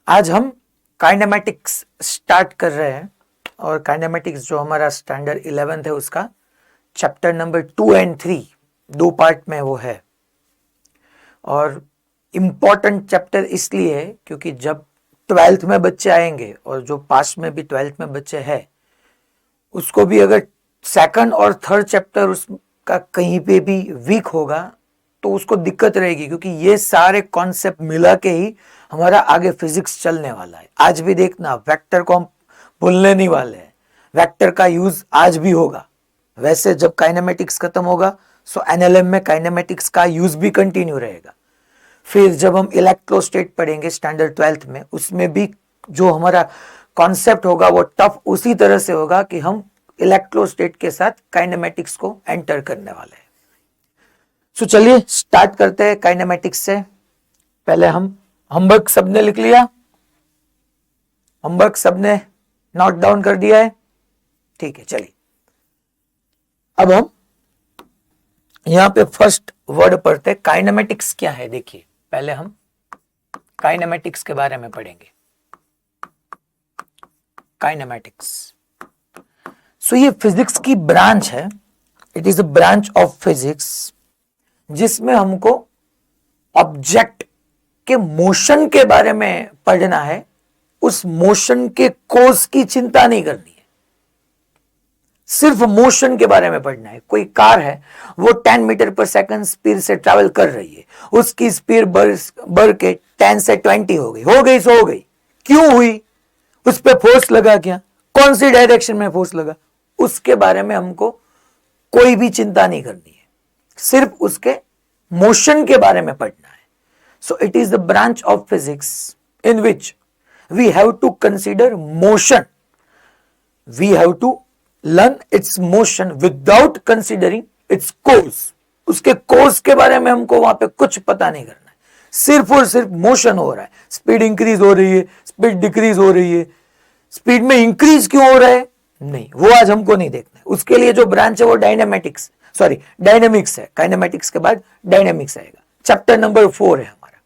आज हम kinematics start कर रहे हैं और काइनेमेटिक्स जो हमारा स्टैंडर्ड 11th है उसका चैप्टर नंबर 2 और 3 दो पार्ट में वो है। और इम्पॉर्टेंट चैप्टर इसलिए है क्योंकि जब 12th में बच्चे आएंगे और जो पास्ट में भी 12th में बच्चे हैं उसको भी अगर सेकंड और थर्ड चैप्टर उसका कहीं पे भी वीक होगा तो उसको दिक्कत रहेगी, क्योंकि ये सारे कॉन्सेप्ट मिला के ही हमारा आगे फिजिक्स चलने वाला है। आज भी देखना वेक्टर को हम भूलने नहीं वाले हैं, वेक्टर का यूज आज भी होगा। वैसे जब काइनेमेटिक्स खत्म होगा सो एनएलएम में काइनेमेटिक्स का यूज भी कंटिन्यू रहेगा। फिर जब हम इलेक्ट्रोस्टेट पढ़ेंगे स्टैंडर्ड 12th में, उसमें भी जो हमारा कॉन्सेप्ट होगा वो टफ उसी तरह से होगा कि हम इलेक्ट्रोस्टेट के साथ काइनेमेटिक्स को एंटर करने वाले हैं। सो चलिए स्टार्ट करते हैं काइनेमेटिक्स से। पहले हम्बर्ग सबने लिख लिया, हम्बर्ग सबने नोट डाउन कर दिया है, ठीक है। चलिए अब हम यहां पे फर्स्ट वर्ड पढ़ते हैं। काइनेमेटिक्स क्या है देखिए, पहले हम काइनेमेटिक्स के बारे में पढ़ेंगे। काइनेमेटिक्स सो ये फिजिक्स की ब्रांच है, it is a branch of physics जिसमें हमको ऑब्जेक्ट के मोशन के बारे में पढ़ना है। उस मोशन के कोर्स की चिंता नहीं करनी है, सिर्फ मोशन के बारे में पढ़ना है। कोई कार है वो 10 मीटर पर सेकंड स्पीड से ट्रैवल कर रही है, उसकी स्पीड बढ़ के 10 से 20 हो गई सो हो गई। क्यों हुई? उस पर फोर्स लगा क्या, कौन सी डायरेक्शन में फोर्स लगा, उसके बारे में हमको कोई भी चिंता नहीं करनी है, सिर्फ उसके मोशन के बारे में पढ़ना है। So it is the branch of physics in which we have to consider motion, we have to learn its motion without considering its course. उसके कोर्स के बारे में हमको वहां पे कुछ पता नहीं करना है, सिर्फ और सिर्फ मोशन हो रहा है, स्पीड इंक्रीज हो रही है, स्पीड डिक्रीज हो रही है, स्पीड में इंक्रीज क्यों हो रहा है नहीं, वो आज हमको नहीं देखना है। उसके लिए जो ब्रांच है वो डायनेमिक्स है। काइनेमेटिक्स के बाद डायनेमिक्स आएगा, चैप्टर नंबर 4 है हमारा।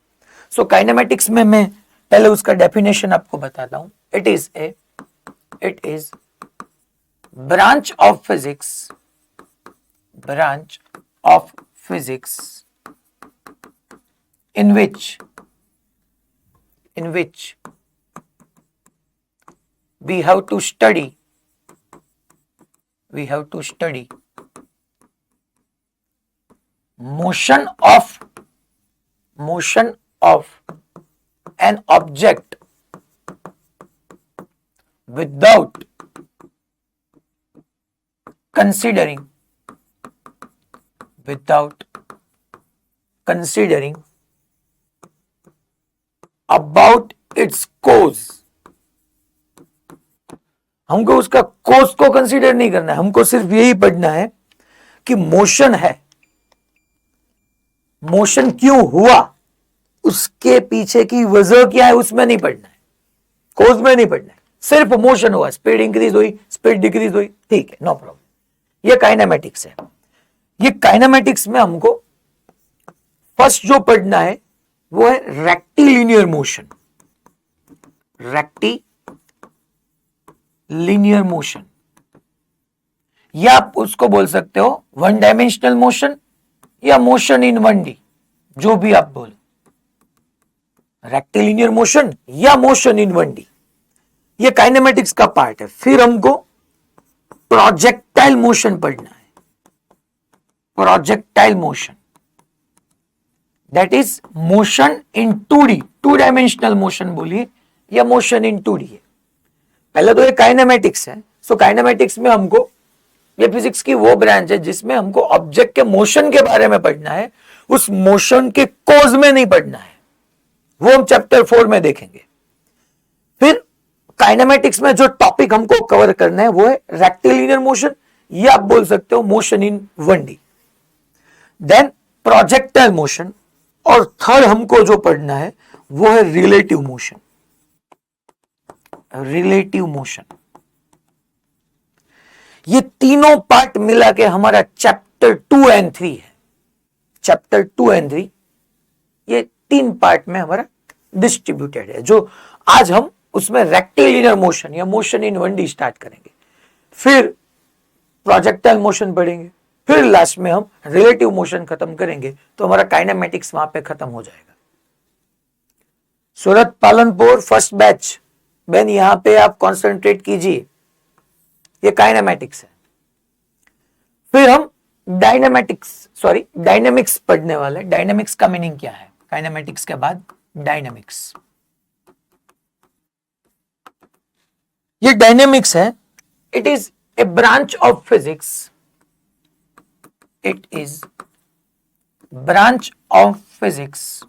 सो काइनेमेटिक्स में मैं पहले उसका डेफिनेशन आपको बताता हूं। It is branch of physics in which we have to study motion of an object without considering about its cause। हमको उसका कोर्स को कंसीडर नहीं करना है, हमको सिर्फ यही पढ़ना है कि मोशन है, मोशन क्यों हुआ, उसके पीछे की वजह क्या है, उसमें नहीं पढ़ना है, कोर्स में नहीं पढ़ना है। सिर्फ मोशन हुआ, स्पीड इंक्रीज हुई, स्पीड डिक्रीज हुई, ठीक है, नो प्रॉब्लम। ये काइनेमेटिक्स है। ये काइनेमेटिक्स में हमको फर्स्ट जो पढ़ना है वो है रेक्टिलिनियर मोशन। रेक्टिलिनियर मोशन, या आप उसको बोल सकते हो वन डायमेंशनल मोशन या मोशन इन 1D, जो भी आप बोलो, रेक्टिलिनियर मोशन या मोशन इन 1D, ये काइनेमेटिक्स का पार्ट है। फिर हमको प्रोजेक्टाइल मोशन पढ़ना है। Projectile motion that is motion in 2D, 2 dimensional motion बोलिए या मोशन इन 2D है। पहले तो ये काइनेमेटिक्स है। सो काइनेमेटिक्स में हमको, ये फिजिक्स की वो ब्रांच है जिसमें हमको ऑब्जेक्ट के मोशन के बारे में पढ़ना है, उस मोशन के कॉज में नहीं पढ़ना है, वो हम चैप्टर 4 में देखेंगे। फिर काइनेमेटिक्स में जो टॉपिक हमको कवर करना है वो है रेक्टिलिनियर मोशन, या आप बोल सकते हो motion in 1D, then projectile motion, और थर्ड हमको जो पढ़ना है वो है रिलेटिव मोशन। ये तीनों पार्ट मिला के हमारा चैप्टर 2 और 3 है। चैप्टर 2 और 3 ये 3 पार्ट में हमारा डिस्ट्रीब्यूटेड है। जो आज हम उसमें रेक्टिलिनियर मोशन या मोशन इन 1D स्टार्ट करेंगे, फिर प्रोजेक्टाइल मोशन पढ़ेंगे, फिर लास्ट में हम रिलेटिव मोशन खत्म करेंगे, तो हमारा काइनेमेटिक्स वहां पे खत्म हो जाएगा। सूरत पालनपुर फर्स्ट बैच, बेन यहां पे आप कंसंट्रेट कीजिए, ये काइनेमेटिक्स है। फिर हम डायनेमिक्स पढ़ने वाले। डायनेमिक्स का मीनिंग क्या है? काइनेमेटिक्स के बाद डायनेमिक्स, ये डायनेमिक्स है। It is a branch of physics, it is branch of physics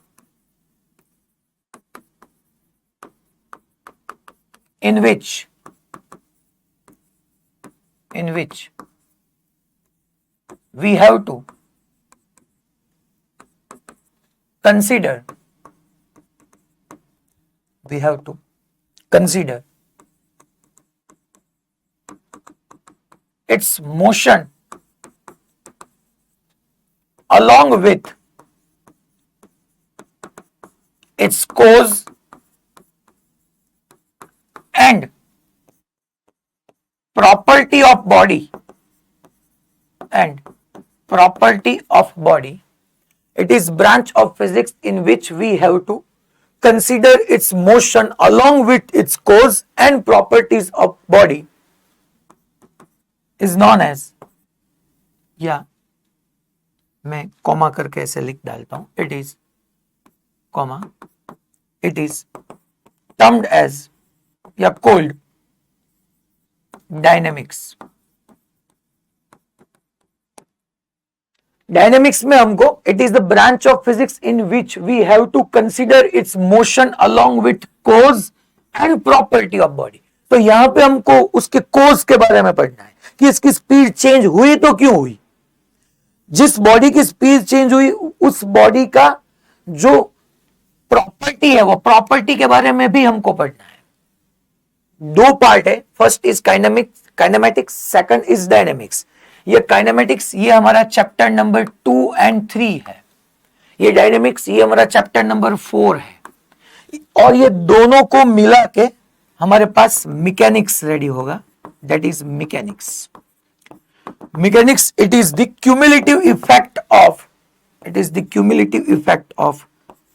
in which we have to consider its motion along with its cause and property of body It is branch of physics in which we have to consider its motion along with its cause and properties of body is known as, या मैं comma करके ऐसे लिख डालता हूं, it is termed as या called dynamics. Dynamics में हमको it is the branch of physics in which we have to consider its motion along with cause and property of body. तो यहां पे हमको उसके कोज के बारे में पढ़ना है कि इसकी स्पीड चेंज हुई तो क्यों हुई। जिस बॉडी की स्पीड चेंज हुई उस बॉडी का जो प्रॉपर्टी है वो प्रॉपर्टी के बारे में भी हमको पढ़ना है। दो पार्ट है, first is kinematics, second is dynamics. ये काइनेमेटिक्स ये हमारा चैप्टर नंबर 2 and 3 है, ये डायनेमिक्स ये हमारा चैप्टर नंबर 4 है, और ये दोनों को मिला के हमारे पास मैकेनिक्स रेडी होगा, that is mechanics. It is the cumulative effect of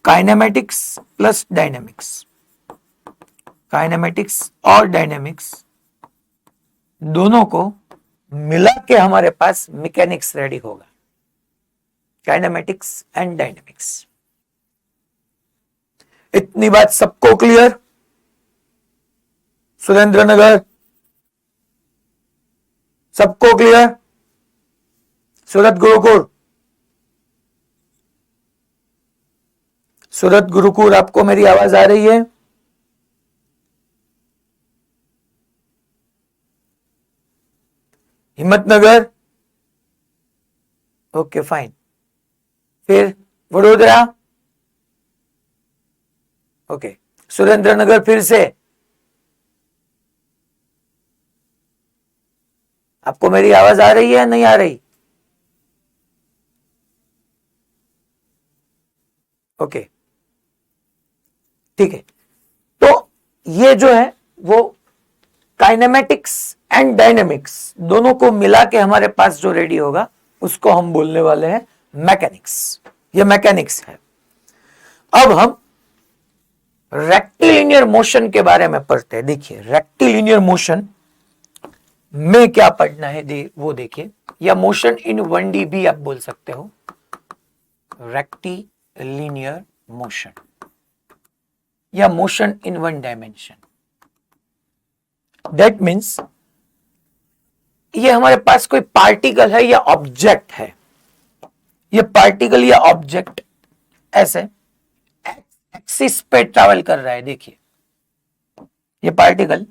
kinematics plus dynamics. Kinematics और डायनेमिक्स दोनों को मिला के हमारे पास मैकेनिक्स रेडी होगा, काइनेमेटिक्स एंड डायनेमिक्स। इतनी बात सबको क्लियर? सुरेंद्र नगर सबको क्लियर? सूरत गुरुकुल आपको मेरी आवाज आ रही है? Himmatnagar okay fine. फिर वडोदरा ओके। सुरेंद्रनगर फिर से आपको मेरी आवाज आ रही है नहीं आ रही? ओके ठीक है। तो ये जो है वो काइनेमेटिक्स एंड डायनेमिक्स दोनों को मिला के हमारे पास जो रेडी होगा उसको हम बोलने वाले हैं मैकेनिक्स। ये मैकेनिक्स है। अब हम रेक्टिलिनियर मोशन के बारे में पढ़ते हैं। देखिए रेक्टिलिनियर मोशन में क्या पढ़ना है वो देखिए, या मोशन इन 1D भी आप बोल सकते हो, रेक्टिलिनियर मोशन या motion in 1 dimension. That means ये हमारे पास कोई पार्टिकल है या ऑब्जेक्ट है, ये पार्टिकल या ऑब्जेक्ट ऐसे एक्सिस पे ट्रैवल कर रहा है। देखिए ये पार्टिकल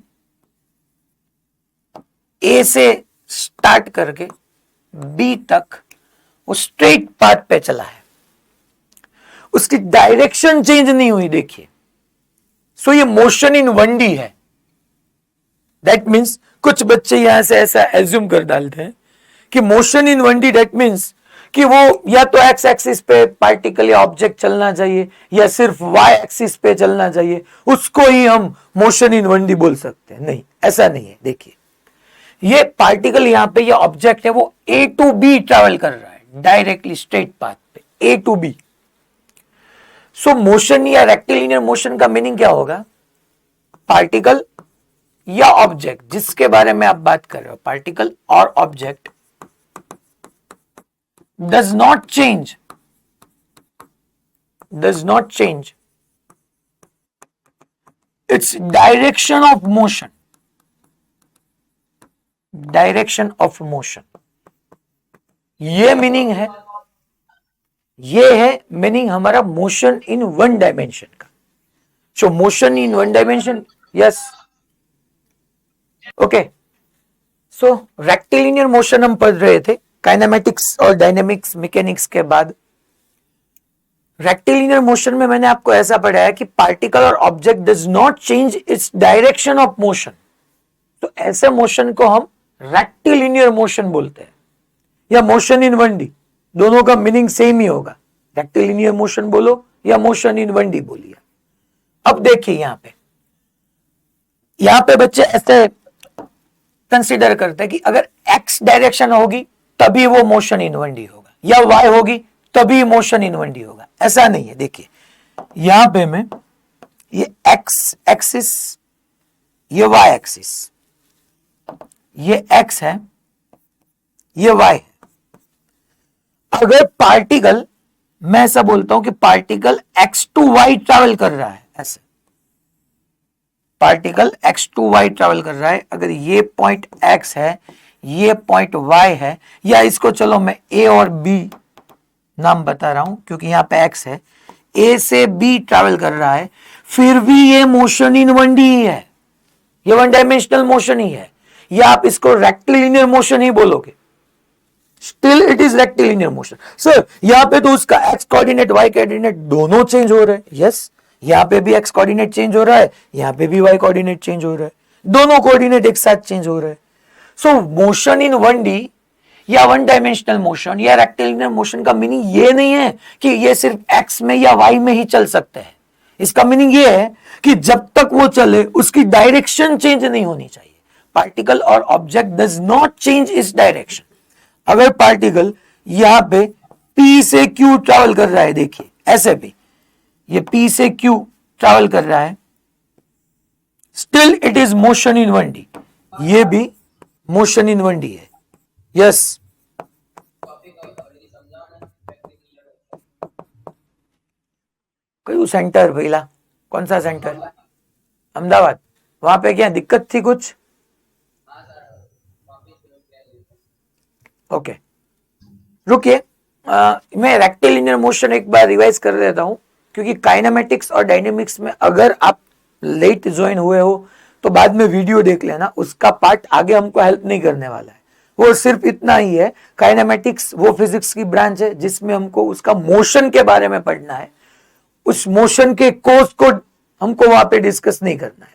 ए से स्टार्ट करके बी तक वो स्ट्रेट पाथ पे चला है, उसकी डायरेक्शन चेंज नहीं हुई। देखिए सो ये मोशन इन 1D है। दैट मीन्स कुछ बच्चे यहां से ऐसा एज्यूम कर डालते हैं कि motion in 1D that means कि वो या तो एक्स एक्सिस पे पार्टिकल या ऑब्जेक्ट चलना चाहिए या सिर्फ वाई एक्सिस पे चलना चाहिए, उसको ही हम मोशन इन 1D बोल सकते हैं। नहीं, ऐसा नहीं है। देखिए, ये पार्टिकल यहां पे, ये ऑब्जेक्ट है, वो ए टू बी ट्रेवल कर रहा है डायरेक्टली स्ट्रेट पाथ पे, ए टू बी। सो मोशन या रेक्टिलिनियर मोशन का मीनिंग क्या होगा? पार्टिकल या ऑब्जेक्ट जिसके बारे में आप बात कर रहे हो, पार्टिकल और object does not change its direction of motion, ये मीनिंग है, ये है मीनिंग हमारा मोशन इन 1 डायमेंशन का। सो motion in 1 dimension, yes, okay. So rectilinear motion हम पढ़ रहे थे काइनेमेटिक्स और डायनेमिक्स मैकेनिक्स के बाद। रेक्टिलिनियर मोशन में मैंने आपको ऐसा पढ़ाया कि पार्टिकल और object does not change its direction of motion. तो ऐसे मोशन को हम रेक्टिलिनियर मोशन बोलते हैं, या मोशन इन 1D, दोनों का मीनिंग सेम ही होगा। रेक्टिलिनियर मोशन बोलो या मोशन इन 1D बोलिए। अब देखिए यहां पे बच्चे ऐसे कंसीडर करते हैं कि अगर एक्स डायरेक्शन होगी तभी वो मोशन इन 1D होगा, या वाई होगी तभी मोशन इन 1D होगा। ऐसा नहीं है। देखिए, यहां पे मैं ये एक्स एक्सिस, ये वाई एक्सिस, ये एक्स है, ये वाई है। अगर पार्टिकल, मैं ऐसा बोलता हूं कि particle X to Y travel कर रहा है, ऐसे particle X to Y travel कर रहा है, अगर ये पॉइंट एक्स है, ये पॉइंट वाई है, या इसको चलो मैं ए और बी नाम बता रहा हूं क्योंकि यहां पे एक्स है, ए से बी ट्रैवल कर रहा है, फिर भी ये मोशन इन 1D ही है, ये 1 डायमेंशनल मोशन ही है, या आप इसको रेक्टिलिनियर मोशन ही बोलोगे, still it is rectilinear motion. Sir यहां पे तो उसका एक्स कोऑर्डिनेट वाई कोऑर्डिनेट दोनों चेंज हो रहे हैं। यस, यहां पे भी एक्स कोऑर्डिनेट चेंज हो रहा है, यहां पे भी वाई कोऑर्डिनेट चेंज हो रहा है, दोनों कोऑर्डिनेट एक साथ चेंज हो रहे हैं। सो मोशन इन 1D या 1 डायमेंशनल मोशन या रेक्टिलिनियर मोशन का मीनिंग ये नहीं है कि ये सिर्फ एक्स में या वाई में ही चल सकते हैं। इसका मीनिंग ये है कि जब तक वो चले उसकी डायरेक्शन चेंज नहीं होनी चाहिए। पार्टिकल और object does not change its direction. अगर पार्टिकल यहां पे P से Q ट्रैवल कर रहा है, देखिए ऐसे भी ये P से Q ट्रैवल कर रहा है, still it is motion in 1D, ये भी मोशन इन 1D है। यस, कयू सेंटर पहला, कौन सा सेंटर? अहमदाबाद। वहां पे क्या दिक्कत थी कुछ? ओके, रुकिए, मैं रेक्टिलिनियर मोशन एक बार रिवाइज कर देता हूं क्योंकि काइनेमेटिक्स और डायनेमिक्स में अगर आप लेट ज्वाइन हुए हो तो बाद में वीडियो देख लेना, उसका पार्ट आगे हमको हेल्प नहीं करने वाला है। वो सिर्फ इतना ही है, काइनेमेटिक्स वो फिजिक्स की ब्रांच है जिसमें हमको उसका मोशन के बारे में पढ़ना है, उस मोशन के कोर्स को हमको वहां पे डिस्कस नहीं करना है।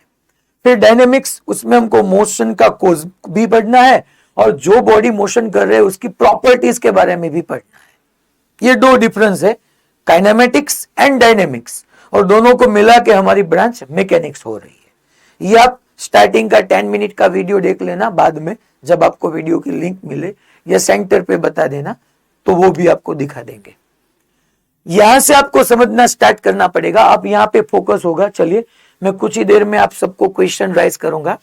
फिर डायनेमिक्स, उसमें हमको मोशन का कोर्स भी पढ़ना है और जो बॉडी मोशन कर रहे हैं उसकी प्रॉपर्टीज के बारे में भी पढ़ना है। ये दो डिफरेंस है, काइनेमेटिक्स एंड डायनेमिक्स, और दोनों को मिला के हमारी ब्रांच मैकेनिक्स हो रही है। ये आप स्टार्टिंग का 10 मिनट का वीडियो देख लेना, बाद में जब आपको वीडियो की लिंक मिले या सेंटर पे बता देना तो वो भी आपको दिखा देंगे। यहां से आपको समझना स्टार्ट करना पड़ेगा, आप यहां पे फोकस होगा। चलिए मैं कुछ ही देर में आप सबको क्वेश्चन राइज करूंगा।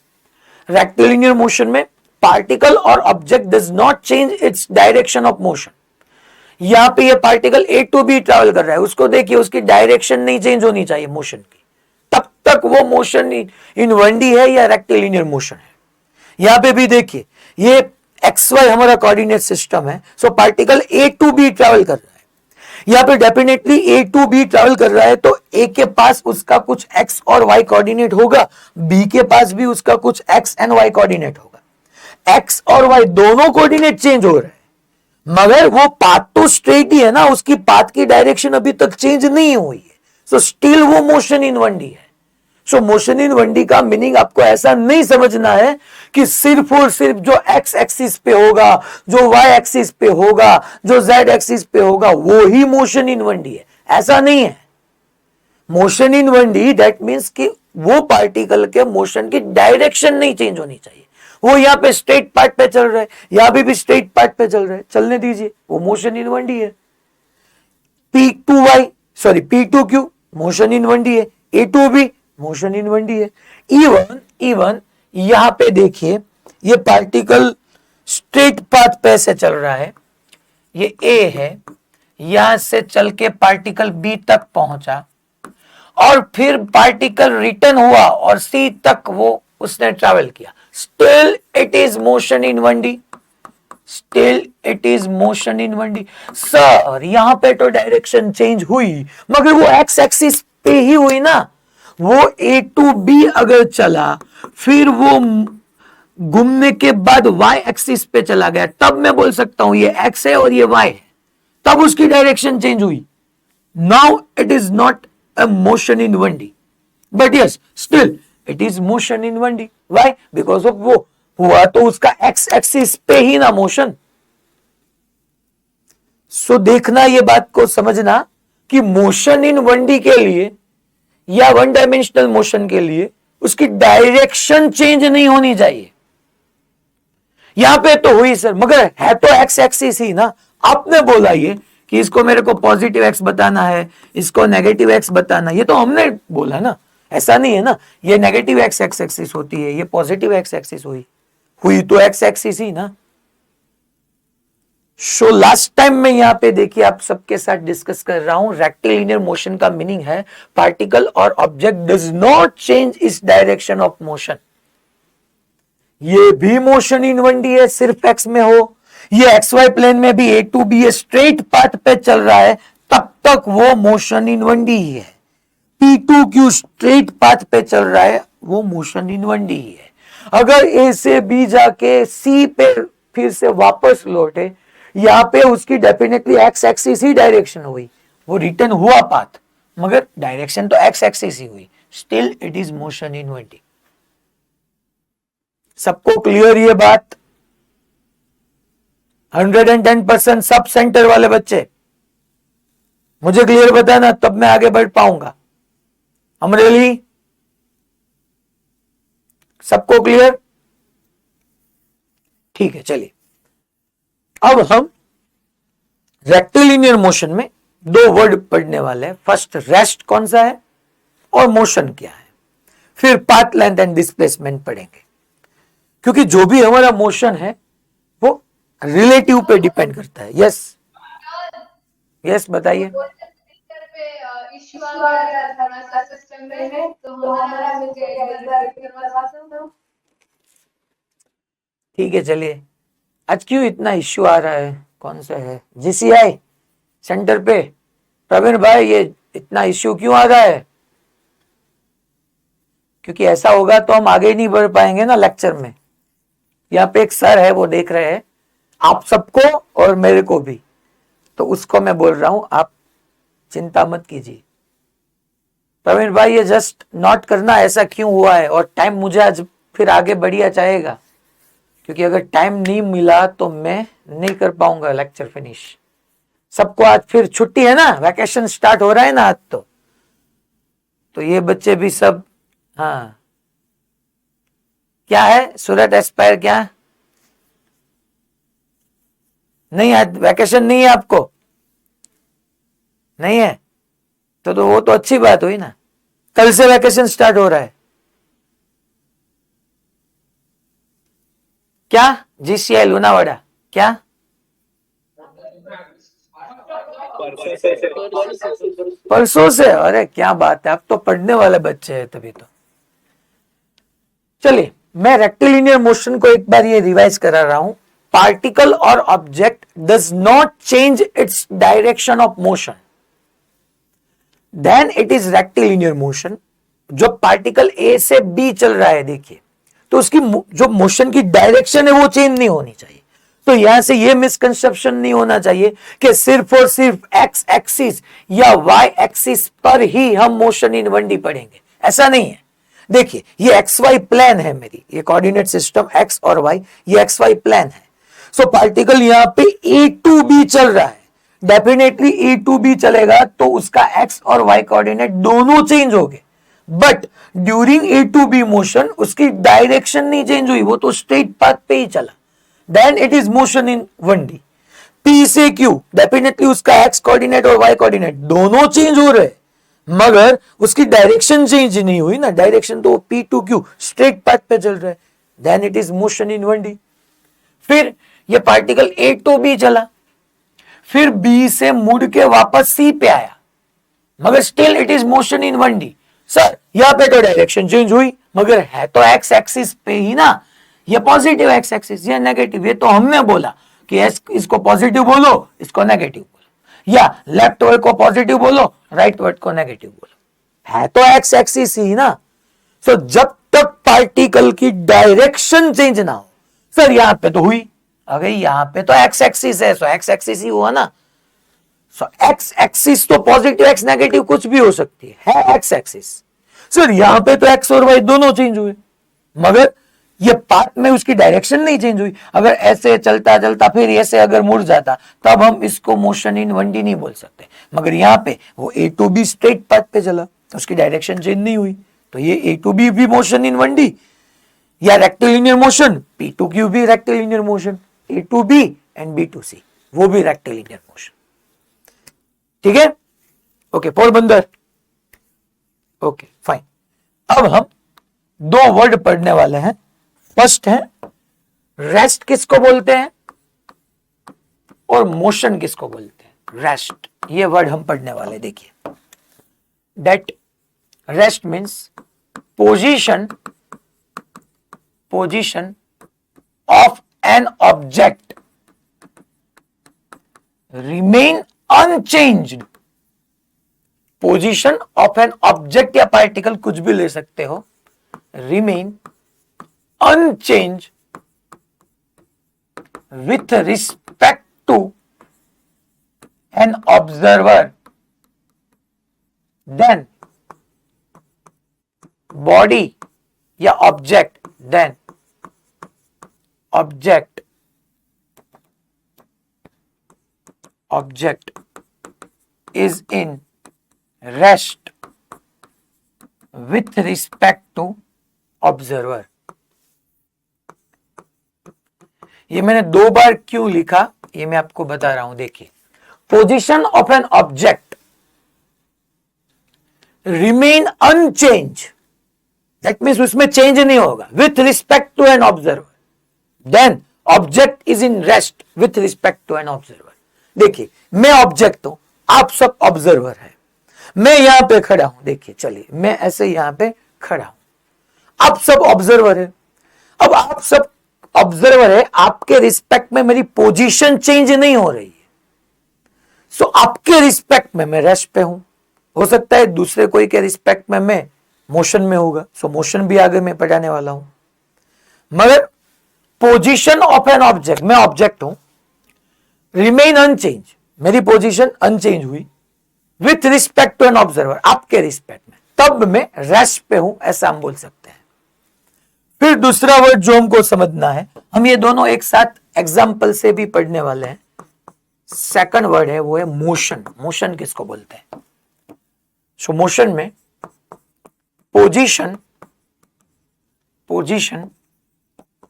रेक्टिलिनियर मोशन में पार्टिकल और object does not change its direction of motion. यहां पे ये particle A to B travel कर रहा है, उसको देखिए, उसकी डायरेक्शन नहीं चेंज होनी चाहिए मोशन की, तब तक वो मोशन इन 1D है या रेक्टिलिनियर मोशन है। यहां पे भी देखिए, ये एक्स वाई हमारा कोऑर्डिनेट सिस्टम है, so particle A to B travel कर रहा है। यहां पे definitely A to B travel कर रहा है तो ए के पास उसका कुछ एक्स और वाई कोऑर्डिनेट होगा, बी के पास भी उसका कुछ एक्स एंड वाई कोऑर्डिनेट होगा। एक्स और वाई दोनों कोऑर्डिनेट चेंज हो रहे हैं, मगर वो पाथ तो स्ट्रेट ही है ना, उसकी पाथ की डायरेक्शन अभी तक चेंज नहीं हुई है, सो स्टिल वो मोशन इन 1D है। सो मोशन इन 1D का मीनिंग आपको ऐसा नहीं समझना है कि सिर्फ और सिर्फ जो एक्स एक्सिस पे होगा, जो वाई एक्सिस पे होगा, जो जेड एक्सिस पे होगा, वो ही मोशन इन 1D है। ऐसा नहीं है। Motion in 1D that means कि वो पार्टिकल के मोशन की डायरेक्शन नहीं चेंज होनी चाहिए। वो यहाँ पे स्ट्रेट पार्ट पे चल रहा है, यहाँ भी स्ट्रेट पार्ट पे चल रहा है, चलने दीजिए, वो मोशन इन 1D है। P2Q मोशन इन 1D है, A2B मोशन इन 1D है। इवन यहां पे देखिए, ये पार्टिकल स्ट्रेट पाथ पे से चल रहा है, ये A है, यहां से चल के पार्टिकल B तक पहुंचा और फिर पार्टिकल रिटर्न हुआ और C तक वो उसने ट्रैवल किया। Still it is motion in 1D, still it is motion in 1D। Sir यहां पे तो डायरेक्शन चेंज हुई, मगर वो एक्स एक्सिस पे ही हुई ना। वो A to B अगर चला, फिर वो घूमने के बाद y एक्सिस पे चला गया, तब मैं बोल सकता हूं ये x है और ये y है, तब उसकी डायरेक्शन चेंज हुई। Now it is not a motion in 1D, but yes still it is motion in 1D। Why? Because of वो हुआ तो उसका एक्स एक्सिस पे ही ना मोशन। सो देखना, ये बात को समझना कि मोशन इन 1D के लिए या वन डायमेंशनल मोशन के लिए उसकी डायरेक्शन चेंज नहीं होनी चाहिए। यहां पे तो हुई सर, मगर है तो एक्स एक्सिस ही ना। आपने बोला ये कि इसको मेरे को पॉजिटिव एक्स बताना है, इसको नेगेटिव एक्स बताना, ये तो हमने बोला ना, ऐसा नहीं है ना। ये नेगेटिव एक्स एक्सिस होती है, ये पॉजिटिव एक्स एक्सिस हुई तो एक्स एक्सिस ही ना। सो लास्ट टाइम में यहां पे देखिए आप सबके साथ डिस्कस कर रहा हूं, रेक्टिलिनियर मोशन का मीनिंग है पार्टिकल और object does not change its direction of motion. ये भी मोशन इन 1D है, सिर्फ एक्स में हो। ये एक्स वाई प्लेन में भी A to B straight path पे चल रहा है, तब तक वो मोशन इन 1D ही है। P2Q स्ट्रेट पाथ पे चल रहा है, वो मोशन इन 1D ही है। अगर A से B जाके C पे फिर से वापस लौटे, यहां पे उसकी डेफिनेटली एक्स एक्सिस ही डायरेक्शन हुई, वो रिटर्न हुआ पाथ, मगर डायरेक्शन तो एक्स एक्सिस ही हुई। Still it is motion in 1D। सबको क्लियर ये बात? 110% सब सेंटर वाले बच्चे मुझे क्लियर बताना, तब मैं आगे बढ़ पाऊंगा। अमरेली सबको क्लियर? ठीक है, चलिए अब हम रेक्टिलिनियर मोशन में दो वर्ड पढ़ने वाले हैं। फर्स्ट रेस्ट कौन सा है और मोशन क्या है, फिर पाथ लेंथ एंड डिस्प्लेसमेंट पढ़ेंगे, क्योंकि जो भी हमारा मोशन है वो रिलेटिव पे डिपेंड करता है। यस यस बताइए। ठीक है, चलिए आज क्यों इतना इश्यू आ रहा है, कौन सा है? GCI सेंटर पे प्रवीण भाई, ये इतना इश्यू क्यों आ रहा है? क्योंकि ऐसा होगा तो हम आगे नहीं बढ़ पाएंगे ना लेक्चर में। यहाँ पे एक सर है, वो देख रहे हैं आप सबको और मेरे को भी, तो उसको मैं बोल रहा हूं, आप चिंता मत कीजिए। प्रवीण भाई ये जस्ट नोट करना ऐसा क्यों हुआ है, और टाइम मुझे आज फिर आगे बढ़िया चाहेगा, क्योंकि अगर टाइम नहीं मिला तो मैं नहीं कर पाऊंगा लेक्चर फिनिश। सबको आज फिर छुट्टी है ना, वैकेशन स्टार्ट हो रहा है ना आज, तो ये बच्चे भी सब, हाँ क्या है सूरत एस्पायर, क्या नहीं, आज वैकेशन नहीं है आपको? नहीं है तो वो तो अच्छी बात हुई ना, कल से वैकेशन स्टार्ट हो रहा है। क्या GCI लुनावाड़ा, क्या परसों से? अरे क्या बात है, आप तो पढ़ने वाले बच्चे हैं तभी तो। चलिए मैं रेक्टिलिनियर मोशन को एक बार ये रिवाइज करा रहा हूं। पार्टिकल और object does not change its direction of motion, then it is rectilinear motion. जब पार्टिकल A से B चल रहा है, देखिए, तो उसकी जो मोशन की डायरेक्शन है वो चेंज नहीं होनी चाहिए। तो यहां से ये मिसकंसेप्शन नहीं होना चाहिए कि सिर्फ और सिर्फ एक्स एक्सिस या वाई एक्सिस पर ही हम मोशन इन 1D पढ़ेंगे, ऐसा नहीं है। देखिए ये एक्स वाई प्लेन है, मेरी ये कोऑर्डिनेट सिस्टम एक्स और वाई, ये एक्स वाई प्लेन है। सो पार्टिकल यहां पे ए टू बी चल रहा है, डेफिनेटली ए टू बी चलेगा तो उसका एक्स और वाई कोऑर्डिनेट दोनों चेंज हो गए, but during A to B motion उसकी डायरेक्शन नहीं चेंज हुई, वो तो स्ट्रेट पाथ पे ही चला, then it is motion in 1D। P से Q डेफिनेटली उसका एक्स कोऑर्डिनेट और वाई कोऑर्डिनेट दोनों चेंज हो रहे, मगर उसकी डायरेक्शन चेंज नहीं हुई ना, डायरेक्शन तो P to Q straight path पे चल रहा है, then it is motion in 1D। फिर ये पार्टिकल A to B चला, फिर B से मुड़ के वापस C पे आया, मगर still it is motion in 1D। Sir यहां पे तो डायरेक्शन चेंज हुई, मगर है तो एक्स एक्सिस पे ही ना, ये पॉजिटिव एक्स एक्सिस, ये नेगेटिव, ये तो हमने बोला कि इसको पॉजिटिव बोलो, इसको नेगेटिव बोलो, या लेफ्ट वर्ड को पॉजिटिव बोलो, राइट वर्ड को नेगेटिव बोलो, है तो एक्स एक्सिस ही ना। सो जब तक पार्टिकल की डायरेक्शन चेंज ना हो, सर यहां पे तो हुई, अगर यहां पे तो एक्स एक्सिस है, सो एक्स एक्सिस ही हुआ ना। सो एक्स एक्सिस तो पॉजिटिव एक्स नेगेटिव कुछ भी हो सकती है एक्स एक्सिस। सर यहां पे तो एक्स और वाई दोनों चेंज हुए, मगर ये पाथ में उसकी डायरेक्शन नहीं चेंज हुई। अगर ऐसे चलता चलता फिर ऐसे अगर मुड़ जाता, तब हम इसको मोशन इन 1D नहीं बोल सकते, मगर यहां पे वो A to be straight path पे चला, उसकी डायरेक्शन चेंज नहीं हुई, तो ये ए टू बी भी मोशन इन 1D, या rectilinear motion, P to Q भी rectilinear motion, A to B and B to C वो भी रेक्टिलिनियर मोशन। ठीक है, ओके पोरबंदर, ओके फाइन। अब हम दो वर्ड पढ़ने वाले हैं। फर्स्ट है रेस्ट, किसको बोलते हैं, और मोशन किसको बोलते हैं, रेस्ट, ये वर्ड हम पढ़ने वाले। देखिए that rest means position of an object remain unchanged. Position of an object या पार्टिकल कुछ भी ले सकते हो, remain unchanged with respect to an observer, then body या object, then object is in rest with respect to observer। ये मैंने दो बार क्यों लिखा, ये मैं आपको बता रहा हूं। देखिए position of an object remain unchange, that means उसमें चेंज नहीं होगा, with respect to an observer, then object is in rest with respect to an observer. देखिए मैं ऑब्जेक्ट हूं, आप सब ऑब्जर्वर है, मैं यहां पे खड़ा हूं, देखिए चलिए मैं ऐसे यहां पे खड़ा हूं, आप सब ऑब्जर्वर है। अब आप सब ऑब्जर्वर है, आपके रिस्पेक्ट में मेरी पोजीशन चेंज नहीं हो रही है, सो आपके रिस्पेक्ट में मैं रेस्ट पे हूं। हो सकता है दूसरे कोई के रिस्पेक्ट में मैं मोशन में होगा, सो मोशन भी आगे मैं पढ़ाने वाला हूं, मगर पोजीशन ऑफ एन ऑब्जेक्ट, मैं ऑब्जेक्ट हूं, रिमेन अनचेंज, मेरी पोजीशन अनचेंज हुई with respect to an observer, आपके रिस्पेक्ट में, तब मैं रेस्ट पे हूं, ऐसा हम बोल सकते हैं। फिर दूसरा वर्ड जो हमको समझना है, हम ये दोनों एक साथ एग्जाम्पल से भी पढ़ने वाले हैं। सेकंड वर्ड है वो है मोशन। मोशन किसको बोलते हैं, सो मोशन में position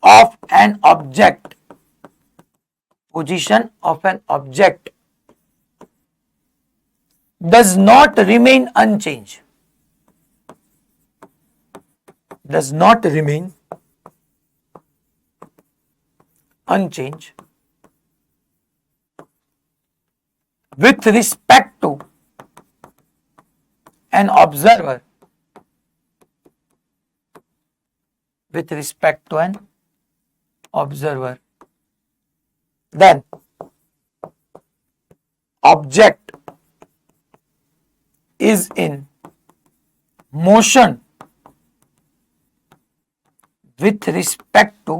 of an object, position of an object does not remain unchanged, does not remain unchanged with respect to an observer, with respect to an observer, then object is in motion with respect to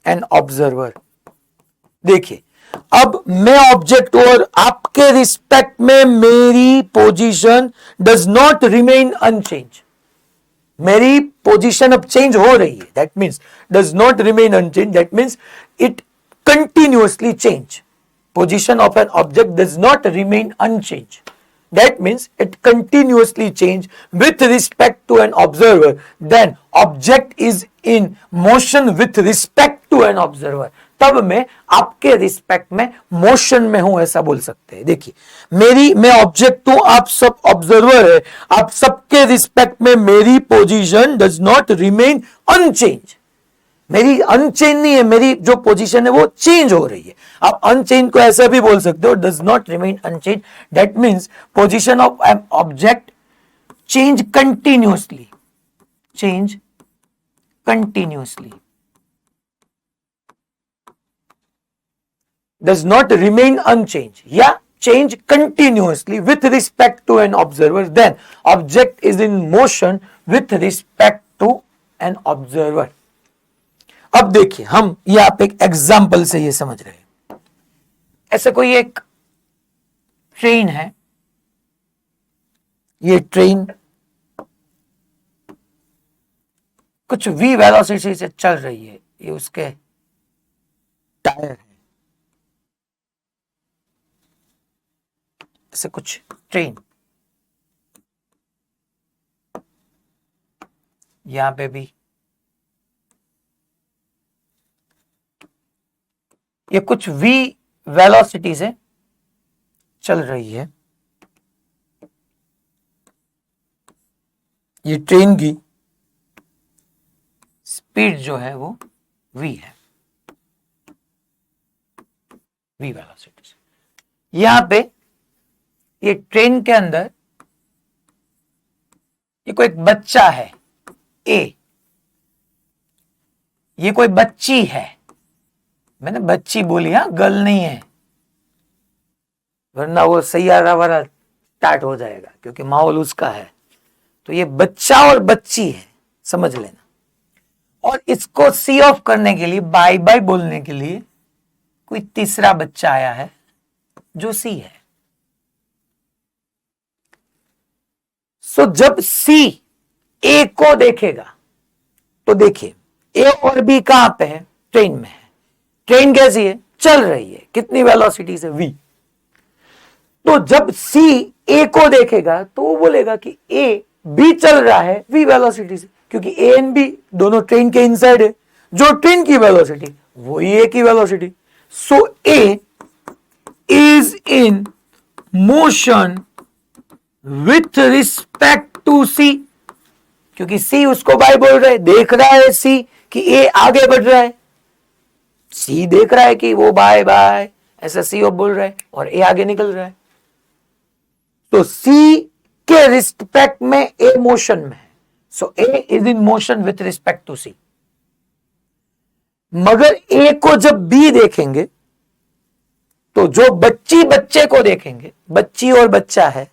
an observer। देखिए अब मैं object और आपके respect में मेरी position does not remain unchange, मेरी position अब change हो रही है, that means does not remain unchange, that means it continuously change. Position of an object does not remain unchanged. That means it continuously change with respect to an observer. Then object is in motion with respect to an observer. तब मैं आपके respect में motion में हूं ऐसा बोल सकते हैं. देखिए मैं ऑब्जेक्ट हूं, आप सब ऑब्जर्वर है, आप सबके रिस्पेक्ट में मेरी position does not remain unchange. मेरी अनचेंज नहीं है, मेरी जो पोजीशन है वो चेंज हो रही है. आप अनचेंज को ऐसा भी बोल सकते हो, does not remain unchange. That means position of an object change continuously, change continuously, does not remain unchange या change continuously with respect to an observer. Then object is in motion with respect to an observer. अब देखिए हम ये आप एक example से ये समझ रहे हैं. ऐसे कोई एक ट्रेन है, ये ट्रेन कुछ v वेलोसिटी से चल रही है, ये उसके टायर है. ऐसे कुछ ट्रेन यहां पे भी ये कुछ v वेलोसिटी से चल रही है. ये ट्रेन की स्पीड जो है वो v है, v वेलोसिटी से. यहां पे ये ट्रेन के अंदर ये कोई एक बच्चा है A, ये कोई बच्ची है. मैंने बच्ची बोली, हाँ गर्ल नहीं है, वरना वो सैयारा वाला स्टार्ट हो जाएगा क्योंकि माहौल उसका है. तो ये बच्चा और बच्ची है, समझ लेना. और इसको सी ऑफ करने के लिए, बाय बाय बोलने के लिए कोई तीसरा बच्चा आया है जो सी है. सो जब सी ए को देखेगा तो देखिए ए और बी कहां पे है, ट्रेन में है. ट्रेन कैसी है, चल रही है, कितनी वेलोसिटी से, v. तो जब c a को देखेगा तो वो बोलेगा कि a b चल रहा है v वेलोसिटी से, क्योंकि a एंड b दोनों ट्रेन के इनसाइड है. जो ट्रेन की वेलोसिटी वही a की velocity. So a is in motion with respect to c, क्योंकि c उसको बाय बोल रहा है, देख रहा है c कि a आगे बढ़ रहा है. सी देख रहा है कि वो बाय बाय ऐसा सी ऑफ बोल रहा है और ए आगे निकल रहा है. तो सी के रिस्पेक्ट में ए मोशन में है. So A is in motion with respect to C. मगर ए को जब बी देखेंगे तो जो बच्ची बच्चे को देखेंगे, बच्ची और बच्चा है,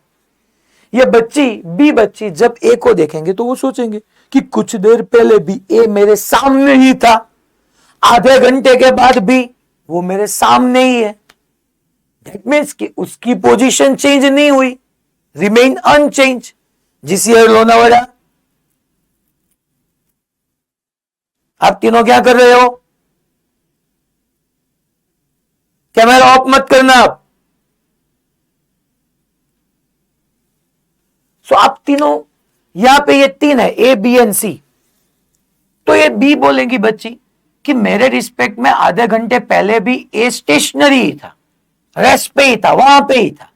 ये बच्ची बी बच्ची जब ए को देखेंगे तो वो सोचेंगे कि कुछ देर पहले भी ए मेरे सामने ही था, आधे घंटे के बाद भी वो मेरे सामने ही है. दैट मीन्स कि उसकी पोजीशन चेंज नहीं हुई, रिमेन अनचेंज. जिस ईयर लोनावाला, आप तीनों क्या कर रहे हो, कैमरा ऑफ मत करना आप. सो आप तीनों यहां पे ये तीन है, ए बी एंड सी. तो ये बी बोलेंगी बच्ची कि मेरे रिस्पेक्ट में आधे घंटे पहले भी ए स्टेशनरी ही था, रेस्ट पे ही था, वहां पे ही था,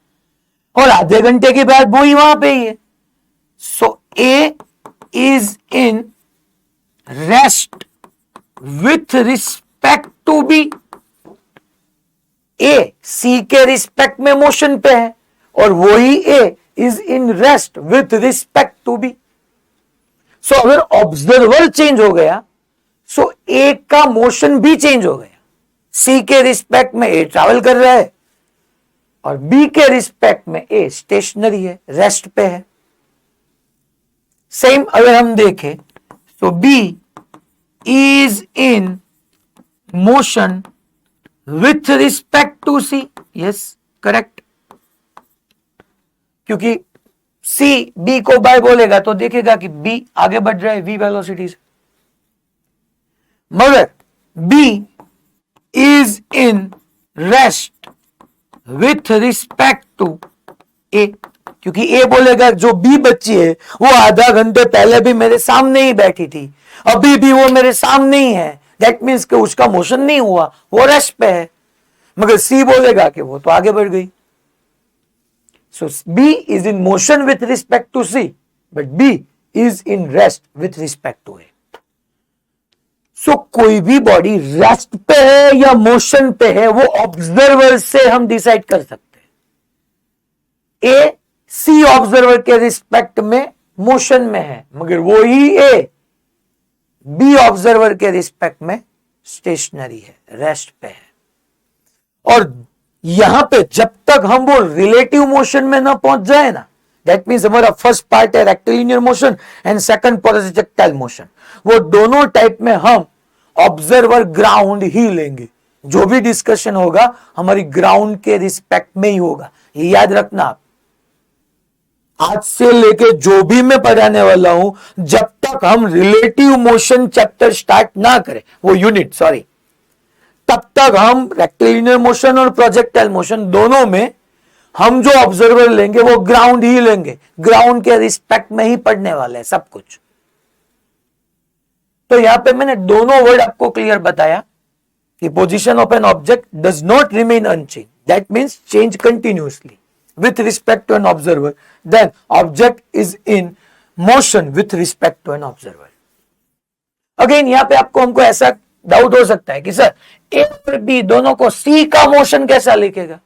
और आधे घंटे के बाद वो ही वहां पे ही है. So A is in rest with respect to B. A C के रिस्पेक्ट में मोशन पे है और वही A is in rest with respect to B. So अगर ऑब्जर्वर चेंज हो गया सो ए का मोशन भी चेंज हो गया. सी के रिस्पेक्ट में ए ट्रैवल कर रहा है और बी के रिस्पेक्ट में ए स्टेशनरी है, रेस्ट पे है. सेम अगर हम देखें तो B is in motion with respect to C. Yes correct, क्योंकि सी बी को बाय बोलेगा तो देखेगा कि बी आगे बढ़ रहा है v वेलोसिटी से, मगर B is in rest with respect to A, क्योंकि ए बोलेगा जो बी बच्ची है वो आधा घंटे पहले भी मेरे सामने ही बैठी थी, अभी भी वो मेरे सामने ही है, दैट मीन्स कि उसका मोशन नहीं हुआ, वो रेस्ट पे है। मगर सी बोलेगा कि वो तो आगे बढ़ गई। So B is in motion with respect to C, but B is in rest with respect to A. So कोई भी बॉडी रेस्ट पे है या मोशन पे है वो ऑब्जर्वर से हम डिसाइड कर सकते हैं। ए सी ऑब्जर्वर के रिस्पेक्ट में मोशन में है, मगर वो ही ए बी ऑब्जर्वर के रिस्पेक्ट में स्टेशनरी है, रेस्ट पे है। और यहां पे जब तक हम वो रिलेटिव मोशन में ना पहुंच जाए ना, दैट मीन्स हमारा फर्स्ट पार्ट है rectilinear motion and second projectile motion, वो दोनों टाइप में हम ऑब्जर्वर ग्राउंड ही लेंगे। जो भी डिस्कशन होगा हमारी ग्राउंड के रिस्पेक्ट में ही होगा, ये याद रखना आप। आज से लेके जो भी मैं पढ़ाने वाला हूं, जब तक हम रिलेटिव मोशन चैप्टर स्टार्ट ना करें, वो यूनिट सॉरी, तब तक हम रेक्टिलिनियर मोशन और प्रोजेक्टाइल मोशन दोनों में हम जो ऑब्जर्वर लेंगे वो ग्राउंड ही लेंगे, ग्राउंड के रिस्पेक्ट में ही पढ़ने वाले हैं सब कुछ। तो यहां पे मैंने दोनों वर्ड आपको क्लियर बताया कि position of an object does not remain unchange, that means change continuously with respect to an observer, then object is in motion with respect to an observer. Again यहां पे आपको हमको ऐसा डाउट हो सकता है कि सर ए और बी दोनों को सी का मोशन कैसा लिखेगा,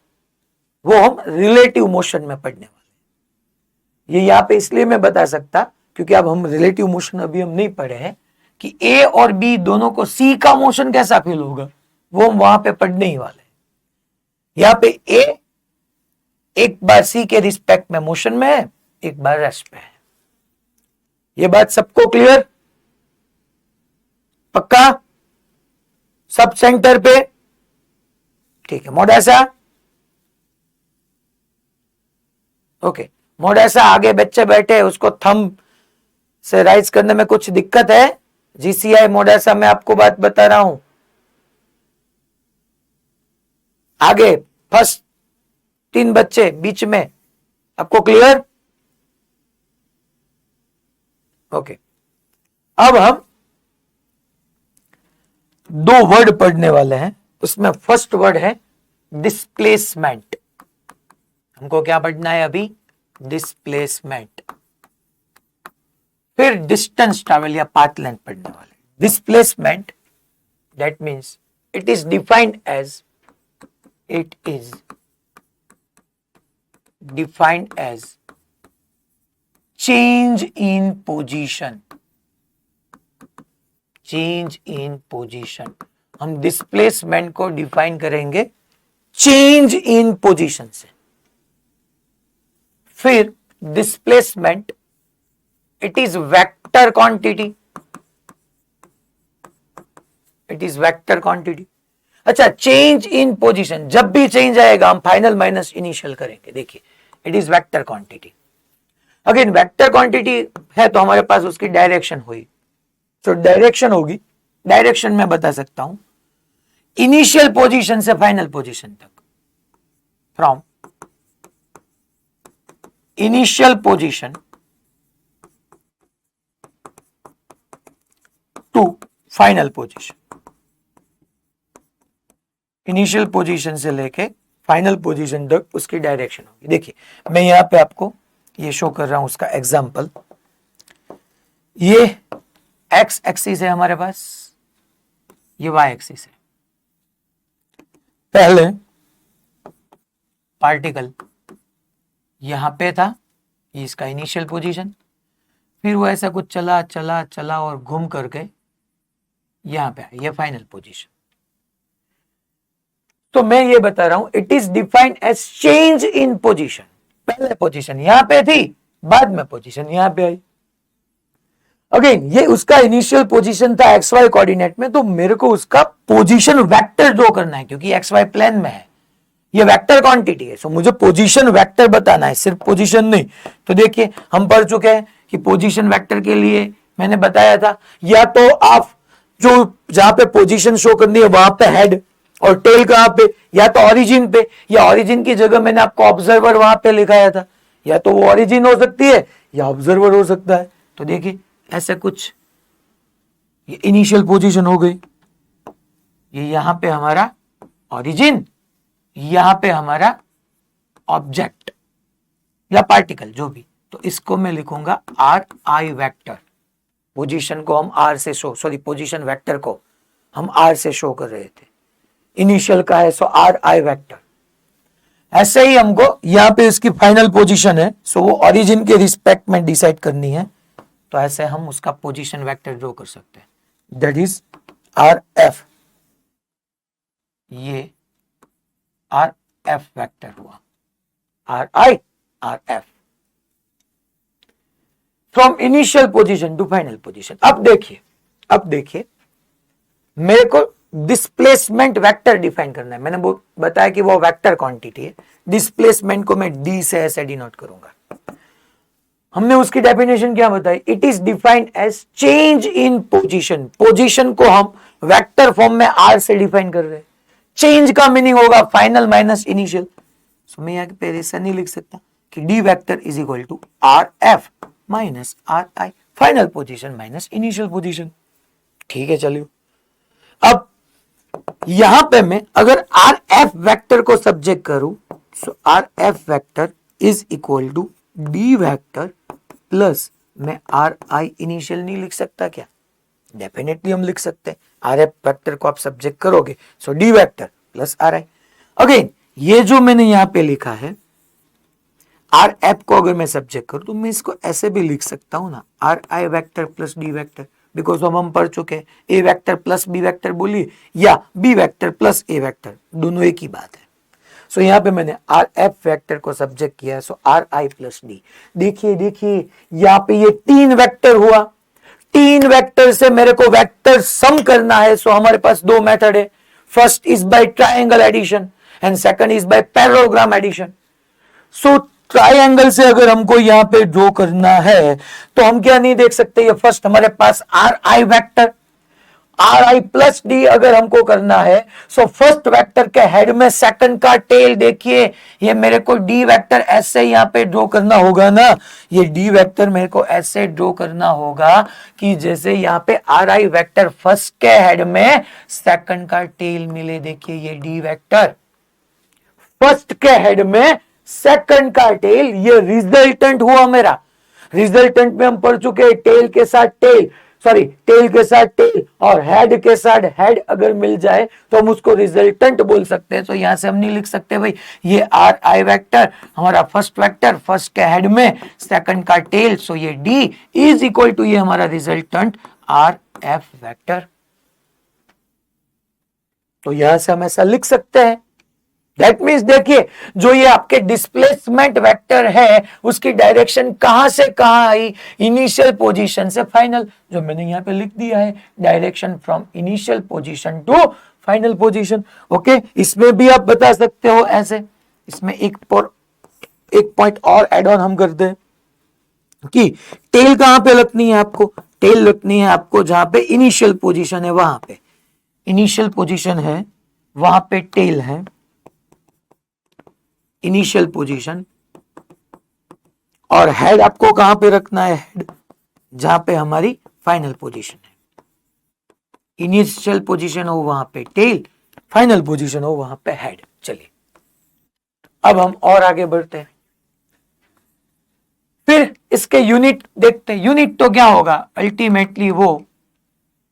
वो हम रिलेटिव मोशन में पढ़ने वाले। ये यहां पे इसलिए मैं बता सकता क्योंकि अब हम रिलेटिव मोशन अभी हम नहीं पढ़े हैं कि ए और बी दोनों को सी का मोशन कैसा फील होगा, वो हम वहां पे पढ़ने ही वाले। यहां पे ए एक बार सी के रिस्पेक्ट में मोशन में है, एक बार रेस्ट पे है। ये बात सबको क्लियर, पक्का, सब सेंटर पे ठीक है। मोडासा ओके, मोडासा आगे बच्चे बैठे, उसको थंब से राइज करने में कुछ दिक्कत है? जीसीआई मोडासा में आपको बात बता रहा हूं, आगे फर्स्ट 3 बच्चे बीच में, आपको क्लियर? ओके, अब हम 2 वर्ड पढ़ने वाले हैं, उसमें फर्स्ट वर्ड है डिस्प्लेसमेंट। हमको क्या पढ़ना है अभी? डिस्प्लेसमेंट। फिर डिस्टेंस ट्रैवल या पाथ लेंथ पढ़ने वाले। Displacement that means it is defined as defined as change in position। change in position, हम डिस्प्लेसमेंट को डिफाइन करेंगे चेंज इन पोजीशन से। फिर displacement it is vector quantity, it is vector quantity. अच्छा, change in position, जब भी change आएगा हम फाइनल माइनस इनिशियल करेंगे। देखिए it is vector quantity. Again vector quantity है तो हमारे पास उसकी डायरेक्शन हुई, तो डायरेक्शन होगी, डायरेक्शन में बता सकता हूं इनिशियल पोजीशन से फाइनल पोजीशन तक, from initial position to final position. Initial position से लेके फाइनल पोजीशन तक उसकी डायरेक्शन होगी। देखिए मैं यहां पे आपको ये शो कर रहा हूं उसका एग्जांपल। ये एक्स एक्सिस है हमारे पास, ये वाई एक्सिस है। पहले पार्टिकल यहां पे था, ये इसका इनिशियल पोजीशन, फिर वो ऐसा कुछ चला चला चला और घूम करके यहां पे आया, ये फाइनल पोजीशन। तो मैं ये बता रहा हूं it is defined as change in position. पहले पोजीशन यहां पे थी, बाद में पोजीशन यहां पे आई। अगेन ये उसका इनिशियल पोजीशन था एक्स वाई कोऑर्डिनेट में, तो मेरे को उसका पोजीशन वेक्टर ड्रॉ करना है क्योंकि एक्स वाई प्लेन में है। ये वेक्टर क्वांटिटी है, सो मुझे पोजीशन वेक्टर बताना है, सिर्फ पोजीशन नहीं। तो देखिए हम पढ़ चुके हैं कि पोजीशन वेक्टर के लिए मैंने बताया था, या तो आप जो जहां पे पोजीशन शो करनी है वहां पे हेड और टेल कहां पे, या तो ओरिजिन पे, या ओरिजिन की जगह मैंने आपको ऑब्जर्वर वहां पे लिखाया था, या तो वो ओरिजिन हो सकती है या ऑब्जर्वर हो सकता है। तो देखिए ऐसे कुछ, ये इनिशियल पोजीशन हो गई, ये यहां पे हमारा ओरिजिन, यहां पे हमारा ऑब्जेक्ट या पार्टिकल जो भी, तो इसको मैं लिखूंगा आर आई वेक्टर। पोजीशन को हम आर से शो, सॉरी पोजीशन वेक्टर को हम आर से शो कर रहे थे, इनिशियल का है सो आर आई वेक्टर। ऐसे ही हमको यहां पे इसकी फाइनल पोजीशन है, सो वो ओरिजिन के रिस्पेक्ट में डिसाइड करनी है, तो ऐसे हम उसका पोजीशन वेक्टर ड्रॉ कर सकते हैं, दैट इज आर एफ। ये आर एफ वेक्टर हुआ, R I R F, from initial position to final position. अब देखिए मेरे को डिस्प्लेसमेंट वेक्टर डिफाइन करना है। मैंने बताया कि वो वेक्टर क्वांटिटी है, डिस्प्लेसमेंट को मैं डी से ऐसे डिनोट करूंगा। हमने उसकी डेफिनेशन क्या बताई, it is defined as change in position. Position को हम वेक्टर फॉर्म में आर से डिफाइन कर रहे हैं, चेंज का मीनिंग होगा फाइनल माइनस इनिशियल। सो मैं यहां पे ऐसा नहीं लिख सकता कि D vector is equal to R F minus R I, final position minus initial position. ठीक है चलिए, अब यहां पे मैं अगर आर एफ वेक्टर को सब्जेक्ट करूं, so R F vector is equal to D vector plus, मैं आर आई इनिशियल नहीं लिख सकता क्या? डेफिनेटली हम लिख सकते हैं, आर एफ वेक्टर को आप सब्जेक्ट करोगे so D vector plus R I. Again ये जो मैंने यहां पे लिखा है आर एफ को अगर मैं सब्जेक्ट करूं तो मैं इसको ऐसे भी लिख सकता हूं ना, are I vector plus D vector, because हम पढ़ चुके हैं ए वेक्टर प्लस बी वेक्टर बोलिए या बी वेक्टर प्लस ए वेक्टर, दोनों एक ही बात है। सो यहां पे मैंने आर एफ वेक्टर को सब्जेक्ट किया, सो आर आई प्लस डी। देखिए यहां पे ये तीन वेक्टर हुआ, तीन वेक्टर से मेरे को वेक्टर सम करना है। सो हमारे पास दो मेथड है, first is by triangle addition and second is by parallelogram addition. So triangle से अगर हमको यहां पे ड्रॉ करना है तो हम क्या नहीं देख सकते, ये फर्स्ट हमारे पास R I vector, R I plus D अगर हमको करना है, सो फर्स्ट वेक्टर के हेड में सेकंड का टेल, देखिए ये मेरे को डी वेक्टर ऐसे यहां पे ड्रॉ करना होगा ना, ये डी वेक्टर मेरे को ऐसे ड्रॉ करना होगा कि जैसे यहां पे आर आई वेक्टर फर्स्ट के हेड में सेकंड का टेल मिले। देखिए ये डी वेक्टर फर्स्ट के हेड में सेकंड का टेल, ये रिजल्टेंट हुआ मेरा। रिजल्टेंट में हम पढ़ चुके हैं टेल के साथ टेल, सॉरी टेल के साथ टेल और हेड के साथ हेड अगर मिल जाए तो हम उसको रिजल्टेंट बोल सकते हैं। तो यहां से हम नहीं लिख सकते भाई ये आर आई वेक्टर हमारा फर्स्ट वेक्टर फर्स्ट के हेड में सेकंड का टेल, सो ये डी इज इक्वल टू ये हमारा रिजल्टेंट आर एफ वेक्टर। तो यहां से हम ऐसा लिख सकते हैं। दैट मीन्स देखिए जो ये आपके डिस्प्लेसमेंट वेक्टर है उसकी डायरेक्शन कहां से कहां आई, इनिशियल पोजीशन से फाइनल, जो मैंने यहां पे लिख दिया है direction from initial position to final position. Okay, इसमें भी आप बता सकते हो ऐसे। इसमें एक पॉइंट और एड ऑन हम करते हैं कि टेल कहां पे लगनी है आपको, टेल लगनी है आपको जहां पे इनिशियल पोजीशन है, वहां पे इनिशियल पोजीशन है वहां पे टेल है, इनिशियल पोजीशन। और हेड आपको कहां पे रखना है, हेड जहां पे हमारी फाइनल पोजीशन है। इनिशियल पोजीशन हो वहां पे टेल, फाइनल पोजीशन हो वहां पे हेड। चलिए अब हम और आगे बढ़ते हैं, फिर इसके यूनिट देखते हैं। यूनिट तो क्या होगा, अल्टीमेटली वो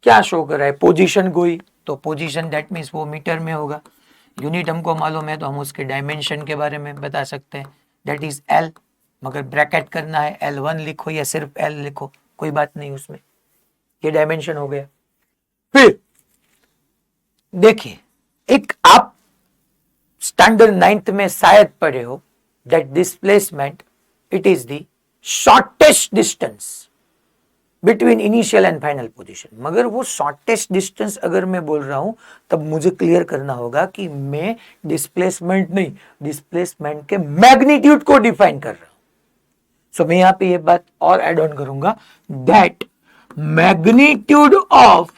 क्या शो कर रहा है, पोजीशन कोई, तो पोजीशन दैट मीन्स वो मीटर में होगा। यूनिट हमको मालूम है तो हम उसके डायमेंशन के बारे में बता सकते हैं, दैट इज एल। मगर ब्रैकेट करना है L1 लिखो या सिर्फ L लिखो, कोई बात नहीं उसमें, ये डायमेंशन हो गया। फिर देखिए एक आप स्टैंडर्ड 9th में शायद पढ़े हो that displacement it is the shortest distance between initial and final position. मगर वो शॉर्टेस्ट डिस्टेंस अगर मैं बोल रहा हूं तब मुझे क्लियर करना होगा कि मैं डिस्प्लेसमेंट नहीं, डिस्प्लेसमेंट के मैग्नीट्यूड को डिफाइन कर रहा हूं। सो मैं यहां पे ये बात और एड ऑन करूंगा that magnitude of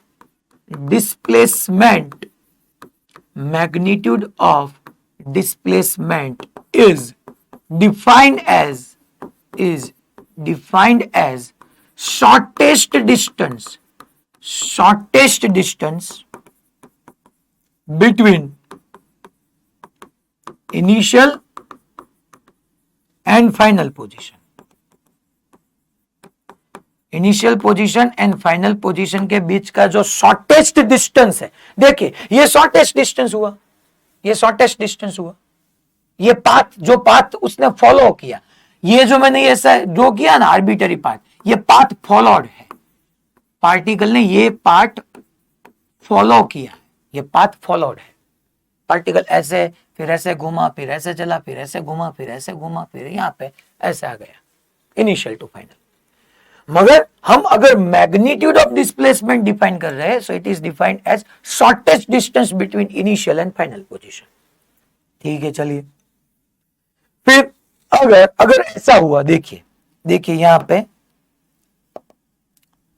displacement, magnitude of displacement is defined as shortest distance between initial and final position। Initial position and final position के बीच का जो शॉर्टेस्ट डिस्टेंस है, देखिए ये शॉर्टेस्ट डिस्टेंस हुआ, ये शॉर्टेस्ट डिस्टेंस हुआ, ये पाथ जो पाथ उसने फॉलो किया, ये जो मैंने ऐसा जो किया ना आर्बिटरी पाथ, ये पाथ फॉलोड है, पार्टिकल ने ये पार्ट फॉलो किया, ये पाथ फॉलोड है। पार्टिकल ऐसे फिर ऐसे घुमा, फिर ऐसे चला, फिर ऐसे घुमा, फिर ऐसे घुमा, फिर यहां पे ऐसे आ गया इनिशियल टू फाइनल। मगर हम अगर मैग्नीट्यूड ऑफ डिस्प्लेसमेंट डिफाइन कर रहे हैं, so it is defined as shortest distance between initial and final position. ठीक है, चलिए फिर अगर ऐसा हुआ, देखिए यहां पे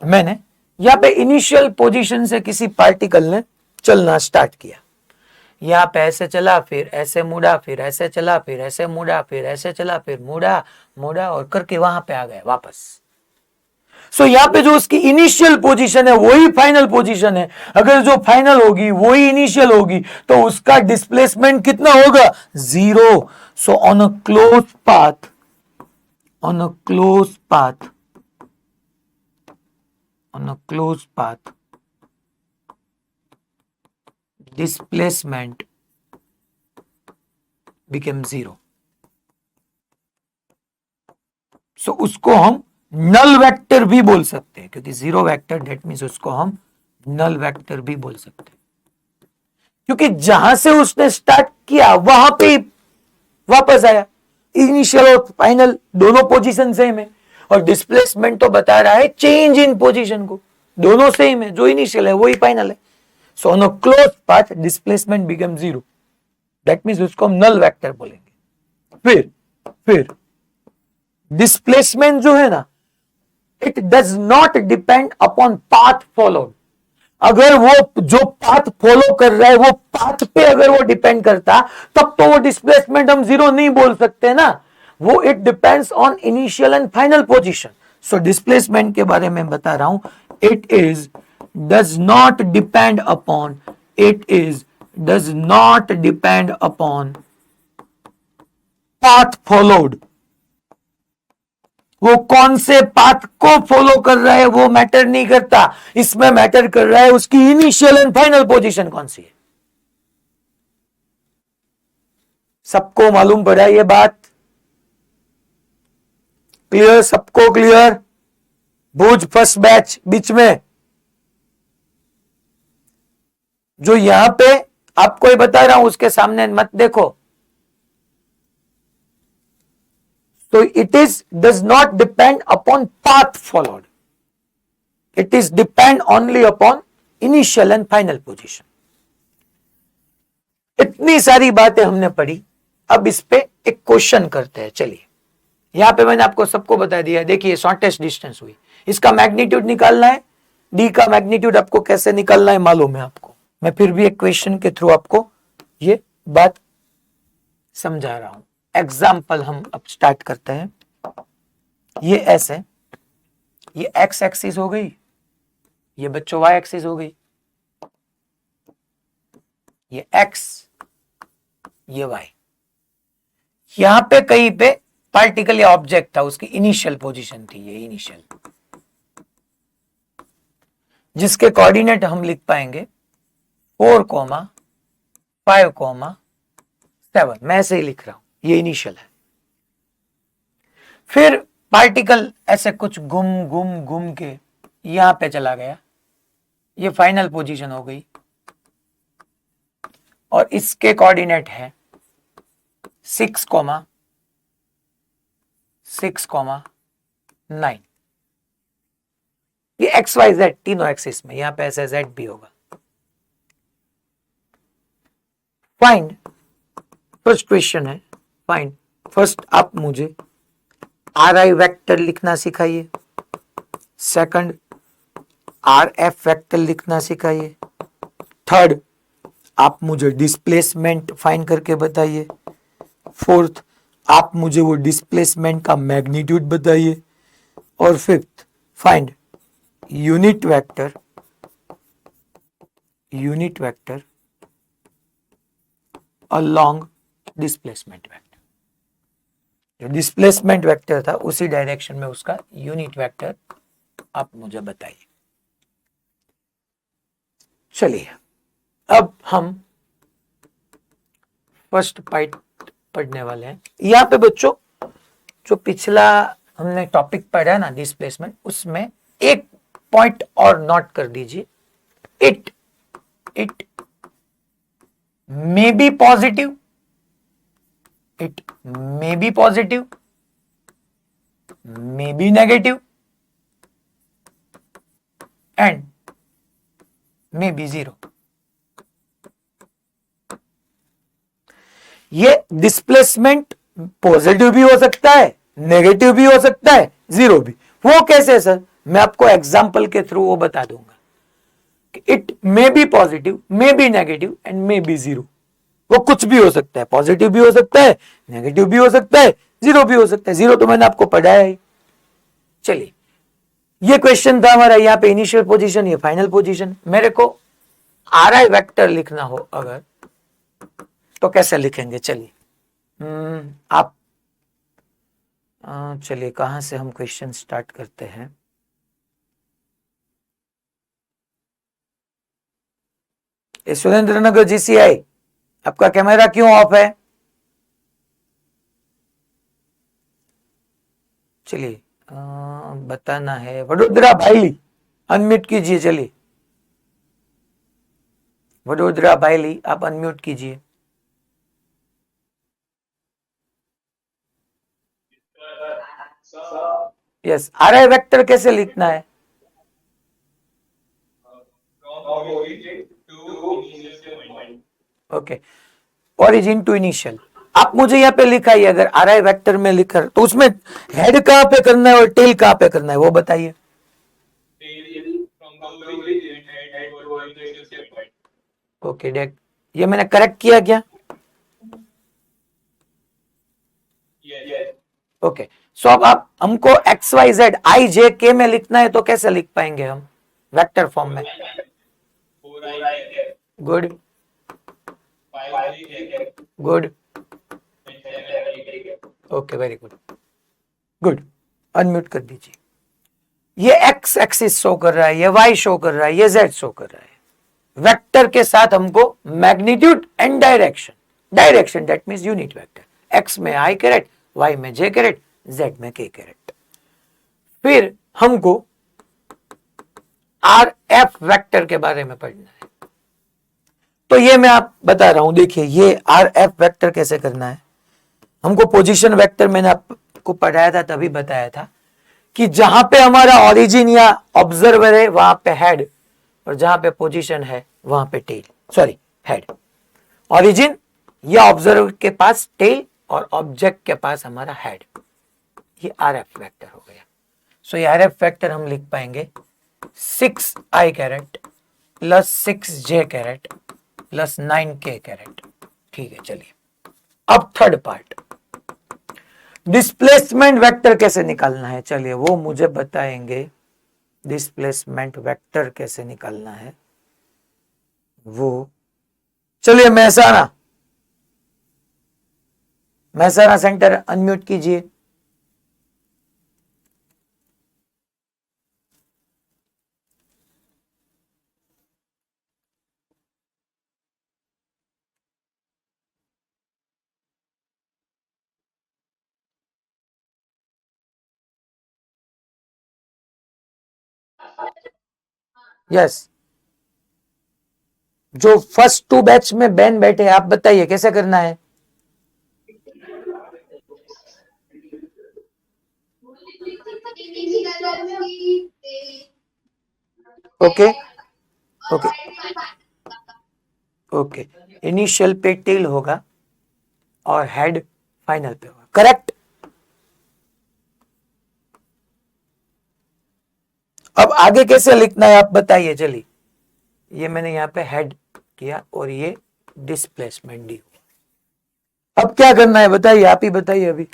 मैंने यहां पे इनिशियल पोजीशन से किसी पार्टिकल ने चलना स्टार्ट किया, यहां पे ऐसे चला, फिर ऐसे मुड़ा, फिर ऐसे चला, फिर ऐसे मुड़ा, फिर ऐसे चला, फिर मुड़ा और करके वहां पे आ गया वापस। सो यहां पे जो उसकी इनिशियल पोजीशन है वही फाइनल पोजीशन है। अगर जो फाइनल होगी वही इनिशियल होगी तो उसका डिस्प्लेसमेंट कितना होगा? 0। So on a close path, on a close path, displacement became 0। सो उसको हम नल वेक्टर भी बोल सकते हैं, क्योंकि 0 वेक्टर, डेट मीन्स उसको हम नल वेक्टर भी बोल सकते हैं, क्योंकि जहां से उसने स्टार्ट किया वहां पे वापस आया। इनिशियल और फाइनल दोनों पोजीशन सेम है, और डिस्प्लेसमेंट तो बता रहा है चेंज इन पोजीशन को, दोनों सेम है, जो इनिशियल है वही फाइनल है। So on a close path displacement become 0, that means उसको हम नल वेक्टर बोलेंगे। फिर डिस्प्लेसमेंट जो है ना, it does not depend upon path followed. अगर वो जो पाथ फॉलो कर रहा है वो पाथ पे अगर वो डिपेंड करता तब तो वो डिस्प्लेसमेंट हम 0 नहीं बोल सकते ना, वो it depends on initial and final position. So displacement के बारे में बता रहा हूं, it is does not depend upon, does not depend upon path followed. वो कौन से पाथ को फॉलो कर रहा है वो मैटर नहीं करता, इसमें मैटर कर रहा है उसकी इनिशियल एंड फाइनल पोजीशन कौन सी है। सबको मालूम पड़ा ये बात? क्लियर? सबको क्लियर? भुज फर्स्ट बैच बीच में जो यहां पे आपको ही बता रहा हूं उसके सामने मत देखो। So it does not depend upon path followed. It is depend only upon initial and final position. इतनी सारी बातें हमने पढ़ी, अब इस पे एक क्वेश्चन करते हैं। चलिए, यहां पे मैंने आपको सबको बता दिया। देखिए शॉर्टेस्ट डिस्टेंस हुई, इसका मैग्नीट्यूड निकालना है, डी का मैग्नीट्यूड आपको कैसे निकालना है मालूम है आपको। मैं फिर भी एक क्वेश्चन के थ्रू आपको ये बात समझा रहा हूं। एग्जाम्पल हम अब स्टार्ट करते हैं। ये एस है, ये एक्स एक्सिस हो गई, ये बच्चों वाई एक्सिस हो गई, ये एक्स, ये वाई। यहां पे कहीं पे पार्टिकल या ऑब्जेक्ट था, उसकी इनिशियल पोजीशन थी, ये इनिशियल, जिसके कोऑर्डिनेट हम लिख पाएंगे 4, 5, 7। मैं ऐसे ही लिख रहा हूं, ये इनिशियल है। फिर पार्टिकल ऐसे कुछ घूम के यहां पे चला गया, ये फाइनल पोजीशन हो गई, और इसके कोऑर्डिनेट है 6, 9। ये एक्स वाई जेड तीनों एक्सिस में, यहां पे ऐसे जेड भी होगा। फाइंड, फर्स्ट क्वेश्चन है फाइंड, फर्स्ट आप मुझे आर आई वेक्टर लिखना सिखाइए, सेकंड आर एफ वेक्टर लिखना सिखाइए, थर्ड आप मुझे डिस्प्लेसमेंट फाइंड करके बताइए, फोर्थ आप मुझे वो डिस्प्लेसमेंट का मैग्नीट्यूड बताइए, और fifth find unit vector along displacement vector. जो डिस्प्लेसमेंट वेक्टर था उसी डायरेक्शन में उसका यूनिट वेक्टर आप मुझे बताइए। चलिए अब हम फर्स्ट पार्ट पढ़ने वाले हैं। यहां पे बच्चों जो पिछला हमने टॉपिक पढ़ा ना डिस्प्लेसमेंट, उसमें एक पॉइंट और नोट कर दीजिए, it may be positive, it may be positive, may be negative and may be zero. ये डिस्प्लेसमेंट पॉजिटिव भी हो सकता है, नेगेटिव भी हो सकता है, जीरो भी। वो कैसे सर? मैं आपको एग्जांपल के थ्रू वो बता दूंगा कि it may be positive, may be negative and may be zero. वो कुछ भी हो सकता है, पॉजिटिव भी हो सकता है, नेगेटिव भी हो सकता है, जीरो भी हो सकता है। जीरो तो मैंने आपको पढ़ाया ही। चलिए ये क्वेश्चन था हमारा, यहाँ पे इनिशियल पोजीशन, ये फाइनल पोजीशन। मेरे को आर आई वेक्टर लिखना हो अगर, तो कैसे लिखेंगे? चलिए आप चलिए कहां से हम क्वेश्चन स्टार्ट करते हैं। सुरेंद्र नगर जीसीआई, आपका कैमरा क्यों ऑफ है? चलिए बताना है। वडोदरा भाईली अनम्यूट कीजिए। चलिए वडोदरा भाईली आप अनम्यूट कीजिए। यस, आर आई वेक्टर कैसे लिखना है? Okay, origin to initial. आप मुझे यहाँ पे लिखा है, अगर आर आई वेक्टर में लिखा तो उसमें हेड कहां पे करना है और टेल कहां पे करना है वो बताइए। ओके डेक, ये मैंने करेक्ट किया क्या? ओके सो अब आप हमको एक्स वाई जेड आई जे के में लिखना है तो कैसे लिख पाएंगे हम वेक्टर फॉर्म में? Good good, okay very good, good. Unmute कर दीजिए। ये एक्स एक्सिस शो कर रहा है, ये वाई शो कर रहा है, ये जेड शो कर रहा है। वेक्टर के साथ हमको magnitude and direction, direction that means unit vector. X में आई कैरेट, वाई में जे कैरेट, जेड में के कैरेट। फिर हमको आर एफ वेक्टर के बारे में पढ़ना है। तो ये मैं आप बता रहा हूं, देखिए ये आर एफ वेक्टर कैसे करना है। हमको पोजीशन वेक्टर मैंने आपको पढ़ाया था, तभी बताया था कि जहां पे हमारा ओरिजिन या ऑब्जर्वर है वहां पे हेड, और जहां पे पोजीशन है वहां पे टेल, सॉरी हेड। ओरिजिन या ऑब्जर्वर के पास टेल और ऑब्जेक्ट के पास हमारा हेड। ये आर एफ वेक्टर हो गया। सो ये आर एफ वेक्टर हम लिख पाएंगे 6 आई कैरेट प्लस 6 जे कैरेट प्लस 9 के कैरेट। ठीक है, चलिए अब थर्ड पार्ट, डिस्प्लेसमेंट वेक्टर कैसे निकालना है। चलिए वो मुझे बताएंगे, डिस्प्लेसमेंट वेक्टर कैसे निकालना है वो। चलिए महसाना सेंटर अनम्यूट कीजिए। यस, जो फर्स्ट 2 बैच में बैन बैठे आप बताइए कैसे करना है। ओके ओके ओके, इनिशियल पे टेल होगा और हेड फाइनल पे होगा, करेक्ट। अब आगे कैसे लिखना है आप बताइए, चलिए। ये मैंने यहां पे हेड किया और ये डिस्प्लेसमेंट डी। अब क्या करना है बताइए, आप ही बताइए अभी।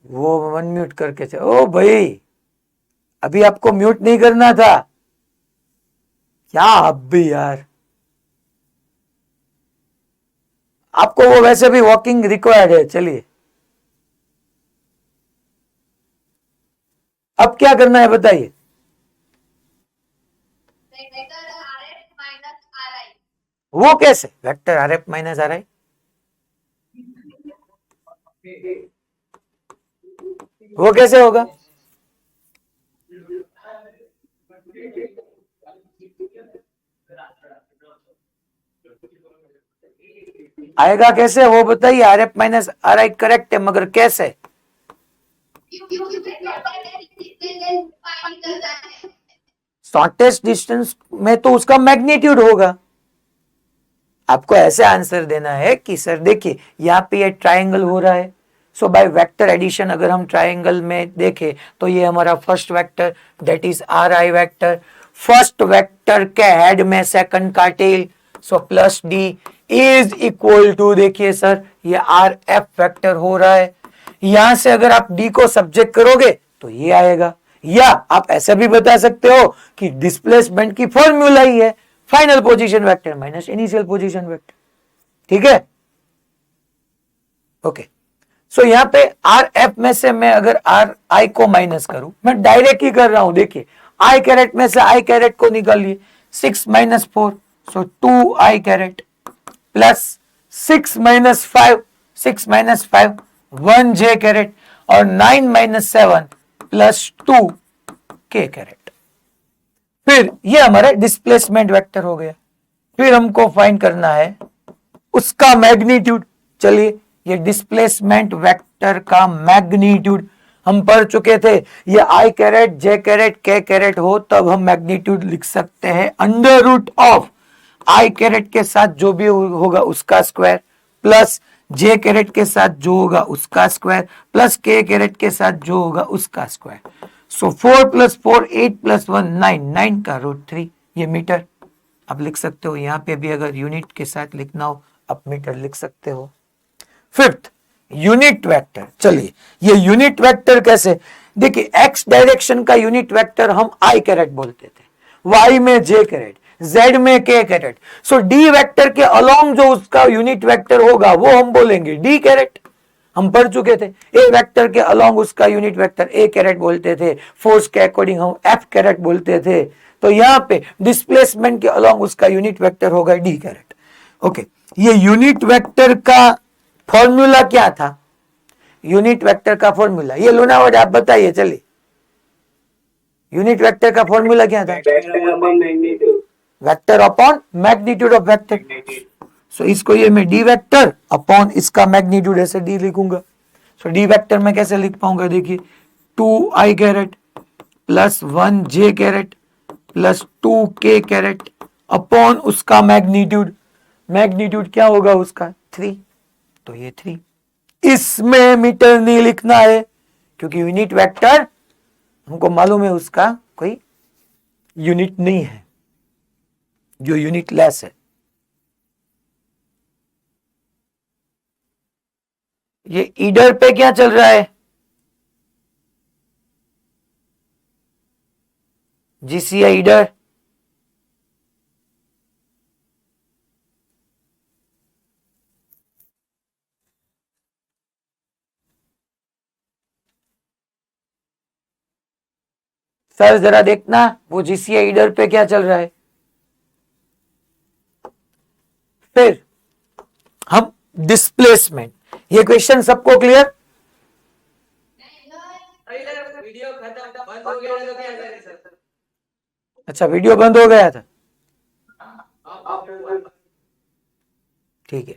वो अनम्यूट करके से, ओ भाई अभी आपको म्यूट नहीं करना था क्या, आप भी यार। आपको वो वैसे भी वॉकिंग रिक्वायर्ड है, चलिए। अब क्या करना है बताइए। वो कैसे vector are F minus R आई, वो कैसे होगा। आएगा कैसे वो बताइए, are F minus R I correct है, मगर कैसे। शॉर्टेस्ट डिस्टेंस में तो उसका मैग्नीट्यूड होगा। आपको ऐसे आंसर देना है कि सर देखिए यहाँ पे ये ट्राइंगल हो रहा है, सो बाय वेक्टर एडिशन अगर हम ट्राइंगल में देखें तो ये हमारा first vector that is R I vector, first vector के हेड में सेकंड का tail, so plus D is equal to, देखिए सर ये आर एफ वेक्टर हो रहा है। यहां से अगर आप डी को सब्जेक्ट करोगे तो ये आएगा, या आप ऐसा भी बता सकते हो कि डिस्प्लेसमेंट की फॉर्मूला ही है final position vector minus initial position vector, ठीक है। ओके, सो यहां पे आर एफ में से मैं अगर आर आई को माइनस करूं, मैं डायरेक्ट ही कर रहा हूं, देखिए आई कैरेट में से आई कैरेट को निकालिए, 6 माइनस 4, सो 2 आई कैरेट प्लस 6 माइनस 5, 6 माइनस 5 1 जे कैरेट और 9 माइनस 7 प्लस 2 के कैरेट। फिर ये हमारा डिस्प्लेसमेंट वेक्टर हो गया। फिर हमको फाइंड करना है उसका मैग्नीट्यूड। चलिए ये डिस्प्लेसमेंट वेक्टर का मैग्नीट्यूड हम पढ़ चुके थे, ये I caret J caret K caret हो तब हम मैग्नीट्यूड लिख सकते हैं under root of I caret के साथ जो भी होगा उसका स्क्वायर प्लस जे कैरेट के साथ जो होगा उसका स्क्वायर प्लस के कैरेट के साथ जो होगा उसका स्क्वायर। सो 4 प्लस 4 8 प्लस 1 9, 9 का रूट 3, ये मीटर आप लिख सकते हो। यहां पे भी अगर यूनिट के साथ लिखना हो आप मीटर लिख सकते हो। फिफ्थ यूनिट वेक्टर, चलिए ये यूनिट वेक्टर कैसे, देखिए एक्स डायरेक्शन का यूनिट वेक्टर हम आई कैरेट बोलते थे, वाई में जे कैरेट, जेड में के कैरेट, सो डी वेक्टर के अलोंग जो उसका यूनिट वेक्टर होगा वो हम बोलेंगे डी कैरेट। हम पढ़ चुके थे ए वेक्टर के अलोंग उसका यूनिट वेक्टर ए कैरेट बोलते थे, फोर्स के अकॉर्डिंग हम एफ कैरेट बोलते थे। तो यहां पे डिस्प्लेसमेंट के अलोंग उसका यूनिट वेक्टर होगा डी कैरेट। ओके, ये यूनिट वेक्टर का फॉर्मूला क्या था, यूनिट वेक्टर का फॉर्मूला ये लोनावट आप बताइए, चलिए यूनिट वेक्टर का फॉर्मूला क्या था, vector upon magnitude of vector. So इसको ये मैं डी वेक्टर अपॉन इसका मैग्नीट्यूड ऐसे डी लिखूंगा। सो डी वेक्टर में कैसे लिख पाऊंगा, देखिए 2 आई कैरेट प्लस 1 जे कैरेट प्लस 2 के कैरेट अपॉन उसका मैग्नीट्यूड, मैग्नीट्यूड क्या होगा उसका 3, तो ये 3। इसमें मीटर नहीं लिखना है क्योंकि यूनिट वेक्टर हमको मालूम है उसका कोई यूनिट नहीं है जो यूनिट लेस है। ये ईडर पे क्या चल रहा है, जीसीआई ईडर, सर जरा देखना वो जीसीआई ईडर पे क्या चल रहा है। फिर हम डिस्प्लेसमेंट, ये क्वेश्चन सबको क्लियर, वीडियो खत्म बंद हो गया तो क्या करें सर। अच्छा वीडियो बंद हो गया था, ठीक है।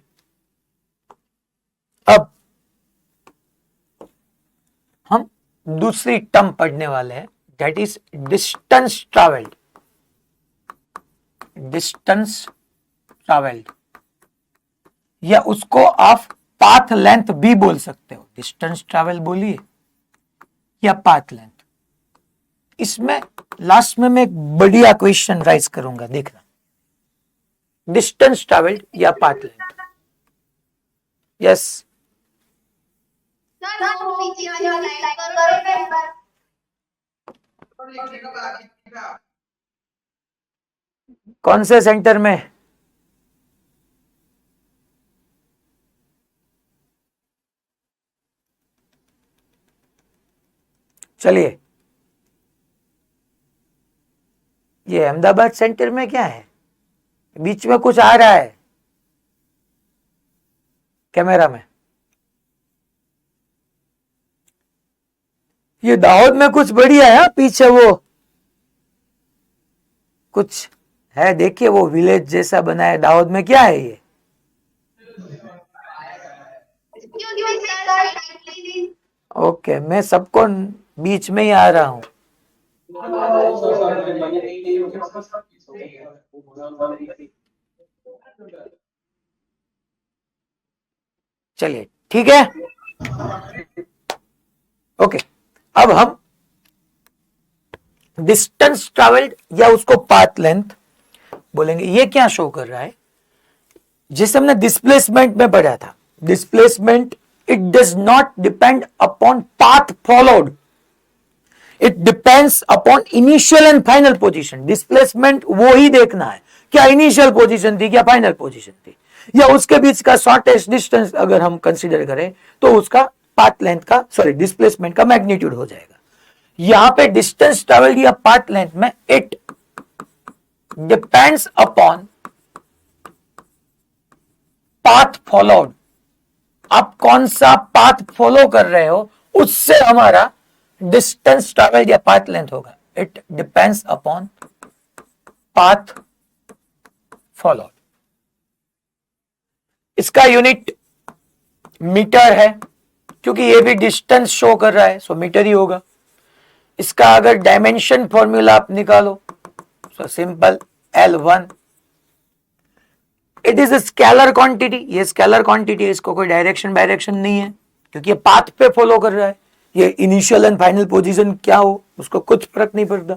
अब हम दूसरी टर्म पढ़ने वाले हैं, that is distance travelled. Distance travelled या उसको आप पाथ लेंथ भी बोल सकते हो, डिस्टेंस ट्रैवल बोलिए या पाथ लेंथ। इसमें लास्ट में मैं एक बढ़िया क्वेश्चन राइज करूंगा, देखना, डिस्टेंस ट्रैवल्ड या पाथ लेंथ। यस, कौन से सेंटर में? चलिए, ये अहमदाबाद सेंटर में क्या है? बीच में कुछ आ रहा है कैमरा में। ये दाहोद में कुछ बढ़िया है, पीछे वो कुछ है, देखिए वो विलेज जैसा बना है। दाहोद में क्या है ये? ओके, मैं सबको बीच में ही आ रहा हूं। चलिए ठीक है, ओके। अब हम डिस्टेंस ट्रैवल्ड या उसको पाथ लेंथ बोलेंगे। ये क्या शो कर रहा है? जिसे हमने डिस्प्लेसमेंट में पढ़ा था, displacement it does not depend upon path followed, it depends upon initial and final position. Displacement वो ही देखना है, क्या इनिशियल पोजीशन थी, क्या फाइनल पोजीशन थी, या उसके बीच का शॉर्टेस्ट डिस्टेंस अगर हम कंसीडर करें तो उसका पाथ लेंथ का, सॉरी डिस्प्लेसमेंट का मैग्नीट्यूड हो जाएगा। यहां पे डिस्टेंस ट्रेवल्ड या पाथ लेंथ में it depends upon path followed. आप कौन सा पाथ फॉलो कर रहे हो उससे हमारा डिस्टेंस ट्रेवल्ड या पाथ लेंथ होगा। It depends upon path followed. इसका यूनिट मीटर है, क्योंकि ये भी डिस्टेंस शो कर रहा है, सो मीटर ही होगा। इसका अगर डायमेंशन फॉर्मूला आप निकालो, so simple L1। It is a scalar quantity, ये स्केलर क्वांटिटी है, इसको कोई डायरेक्शन नहीं है, क्योंकि ये पाथ पे फॉलो कर रहा है। ये इनिशियल एंड फाइनल पोजीशन क्या हो उसको कुछ फर्क नहीं पड़ता।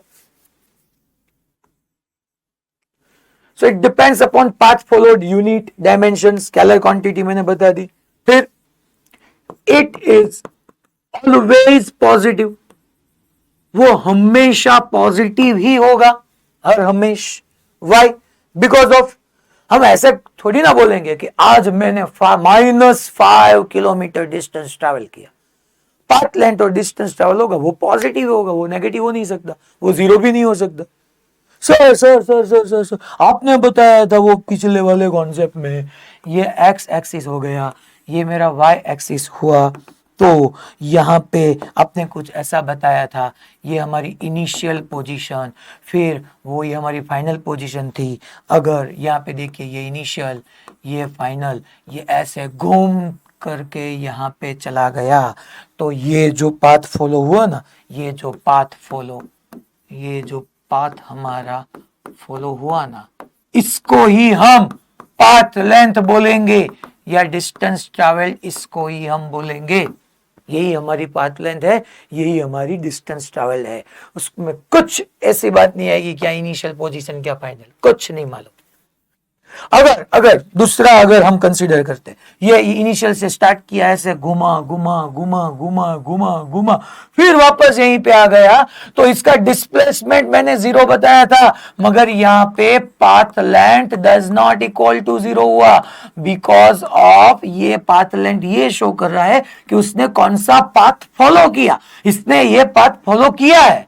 So it depends upon path followed, unit, dimension, scalar quantity मैंने बता दी। फिर इट इज ऑलवेज पॉजिटिव, वो हमेशा पॉजिटिव ही होगा, हर हमेश। वाई? बिकॉज ऑफ, हम ऐसे थोड़ी ना बोलेंगे कि आज मैंने -5 किलोमीटर डिस्टेंस ट्रैवल किया। पाथ लेंथ और डिस्टेंस ट्रैवल होगा, वो पॉजिटिव होगा, वो नेगेटिव हो नहीं सकता, वो जीरो भी नहीं हो सकता। Sir sir sir sir sir sir आपने बताया था वो पिछले वाले कॉन्सेप्ट में, ये एक्स एक्सिस हो गया, ये मेरा वाई एक्सिस हुआ, तो यहाँ पे आपने कुछ ऐसा बताया था, ये हमारी इनिशियल पोजीशन, फिर वो ये हमारी फाइनल पोजीशन थी। अगर यहाँ पे देखिए, ये इनिशियल, ये फाइनल, ये ऐसे घूम करके यहाँ पे चला गया, तो ये जो पाथ फॉलो हुआ ना, ये जो पाथ हमारा फॉलो हुआ ना, इसको ही हम पाथ लेंथ बोलेंगे, या डिस्टेंस ट्रैवल्ड इसको ही हम बोलेंगे। यही हमारी पाथ लेंथ है, यही हमारी डिस्टेंस ट्रैवल है। उसमें कुछ ऐसी बात नहीं आएगी क्या इनिशियल पोजीशन क्या फाइनल, कुछ नहीं मालूम। अगर दूसरा अगर हम कंसीडर करते हैं, ये इनिशियल से स्टार्ट किया, ऐसे घुमा घुमा घुमा घुमा घुमा घुमा, फिर वापस यहीं पे आ गया, तो इसका डिस्प्लेसमेंट मैंने 0 बताया था, मगर यहाँ पे path length does not equal to 0 हुआ, बिकॉज ऑफ ये पाथ लेंथ ये शो कर रहा है कि उसने कौन सा पाथ फॉलो किया। इसने ये पाथ फॉलो किया है,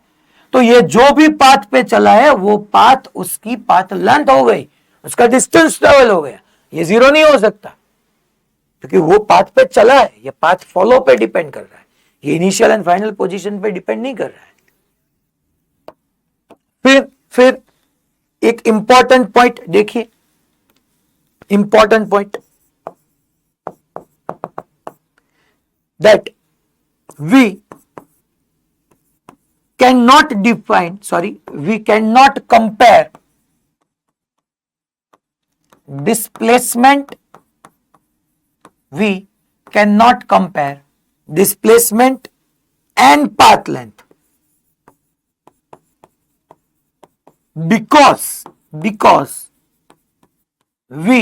तो ये जो भी पाथ पे चला है वो पाथ उसकी पाथ लेंथ हो गई, उसका डिस्टेंस ट्रेवल हो गया। ये 0 नहीं हो सकता, क्योंकि वो पाथ पे चला है, ये पाथ फॉलो पे डिपेंड कर रहा है, ये इनिशियल एंड फाइनल पोजीशन पे डिपेंड नहीं कर रहा है। फिर एक इंपॉर्टेंट पॉइंट देखिए, important point, that we cannot define, we cannot compare displacement, we cannot compare displacement and path length because we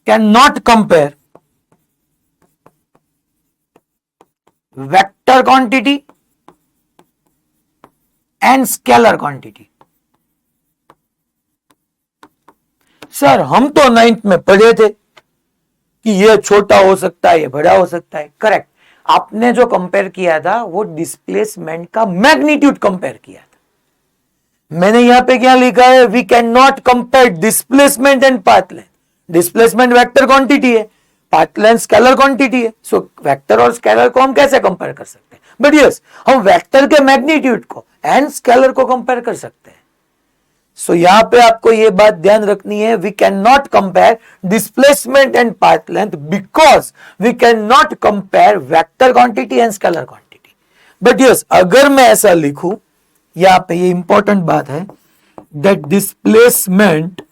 cannot compare vector quantity and scalar quantity. Sir हम तो 9th में पढ़े थे कि ये छोटा हो सकता है, ये बड़ा हो सकता है. करेक्ट. आपने जो कंपेयर किया था वो डिस्प्लेसमेंट का मैग्नीट्यूड कंपेयर किया था. मैंने यहां पे क्या लिखा है, we can not compare displacement and path length. Displacement vector quantity है, पाथ लेंथ स्केलर क्वांटिटी है. सो वेक्टर और स्केलर को हम कैसे कंपेयर कर सकते हैं? बट यस, हम वेक्टर के मैग्नीट्यूड को एंड स्केलर को कंपेयर कर सकते हैं. सो यहां पे आपको ये बात ध्यान रखनी है, we can not compare displacement and path length because we can not compare vector quantity and scalar quantity. But yes, अगर मैं ऐसा लिखूं, यहां पे ये इंपॉर्टेंट बात है that displacement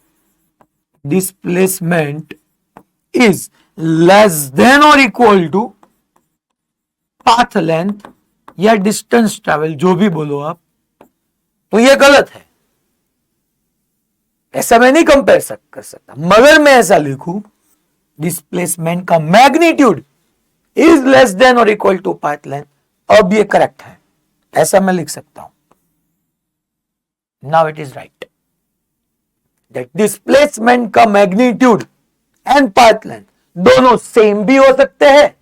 is less than और इक्वल टू पाथ लेंथ या डिस्टेंस ट्रेवल, जो भी बोलो आप, तो ये गलत है. ऐसा मैं नहीं कंपेयर कर सकता. मगर मैं ऐसा लिखूं, डिस्प्लेसमेंट का मैग्नीट्यूड इज लेस देन और इक्वल टू पाथ लेंथ, अब ये करेक्ट है. ऐसा मैं लिख सकता हूं. Now it is right that displacement का मैग्नीट्यूड एंड पाथ लेंथ दोनों सेम भी हो सकते हैं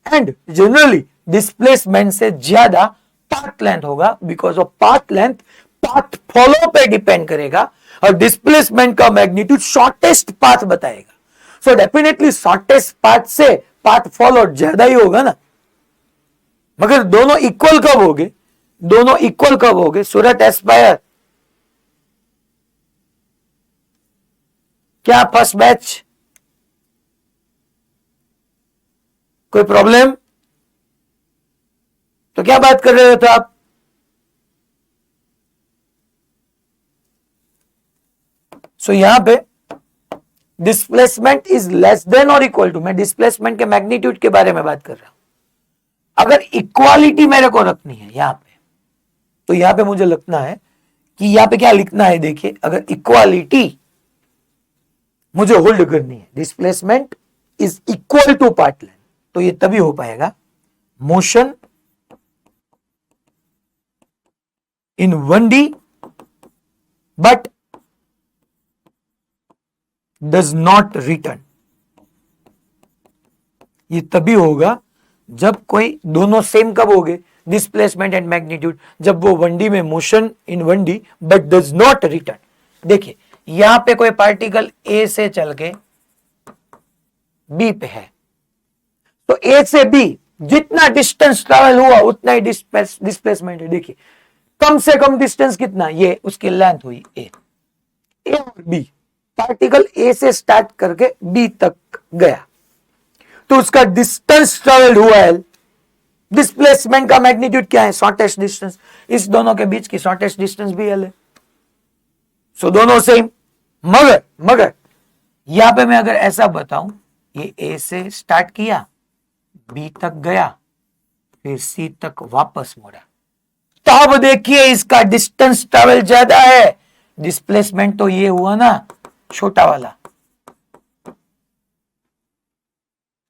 एंड जनरली डिस्प्लेसमेंट से ज्यादा पाथ लेंथ होगा because of path length path follow पे डिपेंड करेगा और डिस्प्लेसमेंट का मैग्नीट्यूड शॉर्टेस्ट पाथ बताएगा. सो डेफिनेटली शॉर्टेस्ट पाथ से पाथ फॉलो ज्यादा ही होगा ना. मगर दोनों इक्वल कब होंगे? दोनों इक्वल कब होंगे? सूरत एस्पायर, क्या फर्स्ट बैच? कोई प्रॉब्लम? तो क्या बात कर रहे थे आप? सो यहां पे डिस्प्लेसमेंट इज लेस देन और इक्वल टू, मैं डिस्प्लेसमेंट के मैग्नीट्यूड के बारे में बात कर रहा हूं. अगर इक्वालिटी मेरे को रखनी है यहां पे, तो यहां पे मुझे लगना है कि यहां पे क्या लिखना है. देखिए, अगर इक्वालिटी मुझे होल्ड करनी है, displacement is equal to path length, तो ये तभी हो पाएगा motion in 1D but does not return. ये तभी होगा जब कोई, दोनों सेम कब होंगे? डिस्प्लेसमेंट एंड मैग्नीट्यूड, जब वो 1D में motion in 1D but does not return. देखिए, यहां पे कोई पार्टिकल ए से चल के बी पे है, तो ए से बी जितना डिस्टेंस ट्रेवल हुआ उतना ही डिस्प्लेसमेंट है. देखिए, कम से कम डिस्टेंस कितना? ये उसकी लेंथ हुई ए और बी. पार्टिकल ए से स्टार्ट करके बी तक गया, तो उसका डिस्टेंस ट्रेवल्ड हुआ है. डिस्प्लेसमेंट का मैग्नीट्यूड क्या है? Shortest distance. इस दोनों के बीच की शॉर्टेस्ट डिस्टेंस भी एल है. सो दोनों सेम. मगर यहां पे मैं अगर ऐसा बताऊं, ये ए से स्टार्ट किया, बी तक गया, फिर सी तक वापस मुड़ा, तो अब देखिए इसका डिस्टेंस ट्रेवल ज्यादा है. डिस्प्लेसमेंट तो ये हुआ ना, छोटा वाला.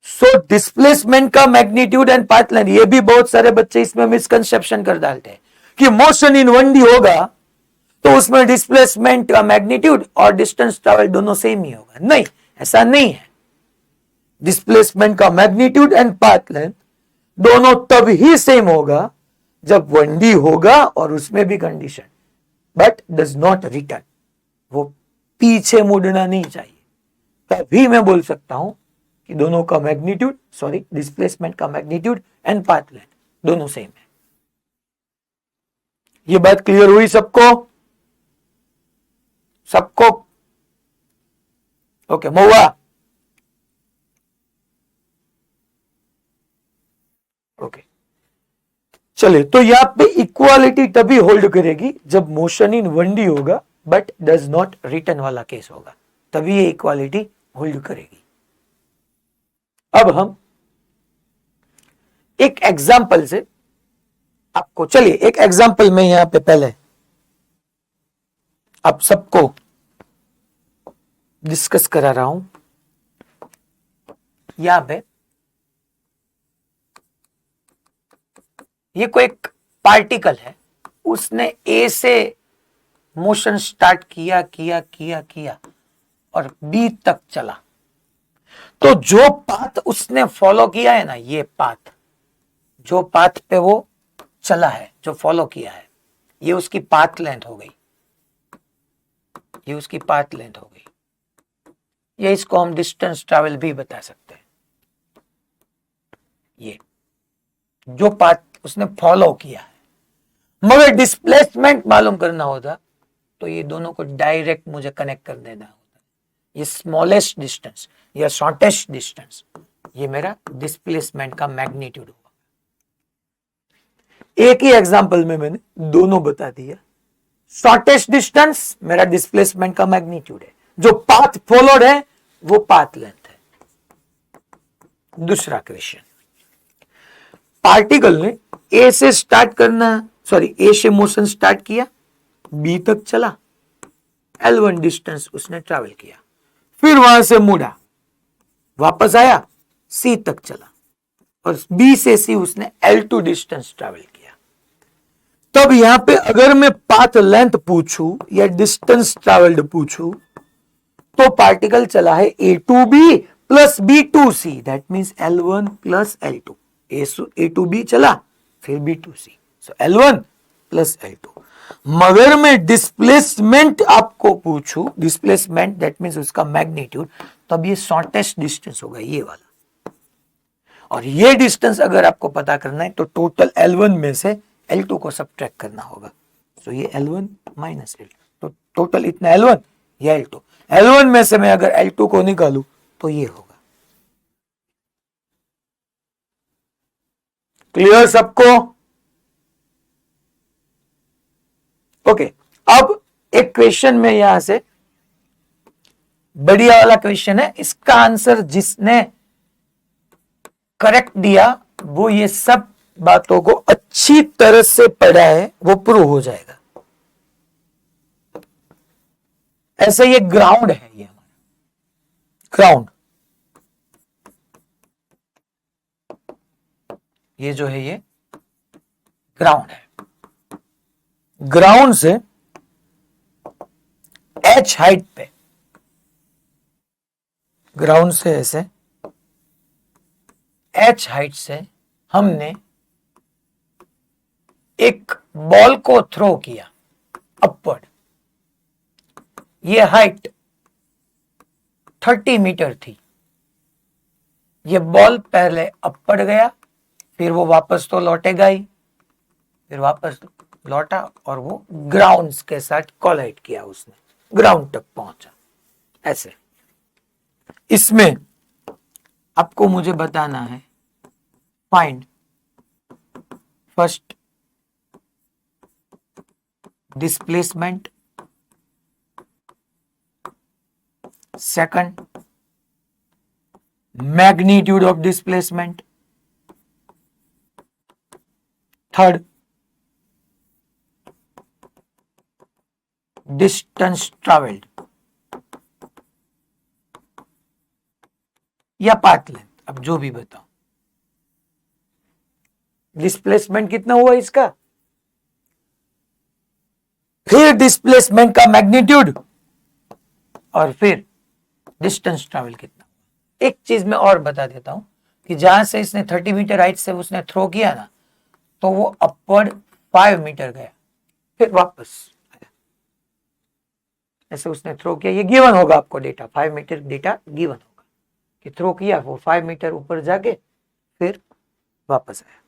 सो डिस्प्लेसमेंट का मैग्नीट्यूड एंड पाथ लेंथ, ये भी बहुत सारे बच्चे इसमें मिसकंसेप्शन कर डालते हैं कि मोशन इन 1D होगा तो उसमें डिस्प्लेसमेंट का मैग्नीट्यूड और डिस्टेंस ट्रेवल दोनों सेम ही होगा. नहीं, ऐसा नहीं है. डिस्प्लेसमेंट का मैग्नीट्यूड एंड पाथ लेंथ दोनों तब ही सेम होगा जब 1D होगा और उसमें भी condition but does not return, वो पीछे मुड़ना नहीं चाहिए. तभी मैं बोल सकता हूं कि दोनों का मैग्नीट्यूड, डिस्प्लेसमेंट का मैग्नीट्यूड एंड पाथ लेंथ दोनों सेम है. ये बात क्लियर हुई सबको? ओके, महुआ. ओके, चलिए, तो यहां पे इक्वालिटी तभी होल्ड करेगी जब मोशन इन 1D होगा बट डज नॉट रिटर्न वाला केस होगा, तभी ये इक्वालिटी होल्ड करेगी। अब हम एक एग्जाम्पल से आपको, चलिए एक एग्जाम्पल में यहां पे पहले आप सबको डिस्कस करा रहा हूं। यहां पे ये कोई एक पार्टिकल है, उसने ए से मोशन स्टार्ट किया किया किया किया और बी तक चला। तो जो पाथ उसने फॉलो किया है ना, ये पाथ, जो पाथ पे वो चला है, जो फॉलो किया है, ये उसकी पाथ लेंथ हो गई, ये उसकी पाथ लेंथ हो गई। ये इसको हम डिस्टेंस ट्रैवल भी बता सकते हैं। ये जो पाथ उसने फॉलो किया है, मगर डिस्प्लेसमेंट मालूम करना होता तो ये दोनों को डायरेक्ट मुझे कनेक्ट कर देना होता। ये स्मॉलेस्ट डिस्टेंस या शॉर्टेस्ट डिस्टेंस, ये मेरा डिस्प्लेसमेंट का मैग्नीट्यूड होगा। एक ही एग्जांपल में मैंने दोनों बता दिया। शॉर्टेस्ट डिस्टेंस मेरा डिस्प्लेसमेंट का मैग्नीट्यूड है, जो पाथ फॉलोड है वो पाथ लेंथ है। दूसरा क्वेश्चन, पार्टिकल ने ए से स्टार्ट करना, सॉरी ए से मोशन स्टार्ट किया, बी तक चला, L1 डिस्टेंस उसने ट्रैवल किया, फिर वहां से मुड़ा, वापस आया, सी तक चला और बी से सी उसने L2 डिस्टेंस ट्रैवल किया। तब यहां पे अगर मैं पाथ लेंथ पूछूं या डिस्टेंस ट्रैवल्ड पूछूं, तो पार्टिकल चला है A to B plus B to C, that means L1 plus L2। A to B चला, फिर B to C, so L1 plus L2। मगर मैं डिस्प्लेसमेंट आपको पूछूं, डिस्प्लेसमेंट दैट मीन्स उसका मैग्नीट्यूड, तब ये शॉर्टेस्ट डिस्टेंस होगा, ये वाला। और ये डिस्टेंस अगर आपको पता करना है तो टोटल L1 में से L2 को सब्ट्रैक्ट करना होगा। तो ये L1 माइनस L2, तो टोटल इतना L1, ये L2। L1 में से मैं अगर L2 को निकालूं तो ये होगा। क्लियर सबको? ओके, अब एक क्वेश्चन में यहां से बढ़िया वाला क्वेश्चन है, इसका आंसर जिसने करेक्ट दिया वो ये सब बातों को अच्छी तरह से पढ़ा है, वो प्रूव हो जाएगा। ऐसे ये ग्राउंड है, ये हमारा ग्राउंड, ये जो है ये ग्राउंड है। ग्राउंड से h हाइट पे, ग्राउंड से ऐसे h हाइट से हमने एक बॉल को थ्रो किया अपवर्ड। ये हाइट 30 मीटर थी। ये बॉल पहले अपवर्ड गया, फिर वो वापस तो लौटेगा ही, फिर वापस लौटा और वो ग्राउंड के साथ कोलाइड किया, उसने ग्राउंड तक पहुंचा। ऐसे इसमें आपको मुझे बताना है, find first displacement, second magnitude of displacement, third distance travelled या पाथ लेंथ, अब जो भी बताओ। डिस्प्लेसमेंट कितना हुआ इसका, फिर डिस्प्लेसमेंट का मैग्नीट्यूड, और फिर डिस्टेंस ट्रैवल कितना। एक चीज मैं और बता देता हूं कि जहां से इसने 30 मीटर हाइट से उसने थ्रो किया ना, तो वो अपवर्ड 5 मीटर गया, फिर वापस आया। ऐसे उसने थ्रो किया, ये गिवन होगा आपको डेटा, 5 मीटर डेटा गिवन होगा कि थ्रो किया, वो 5 मीटर ऊपर जाके फिर वापस आया।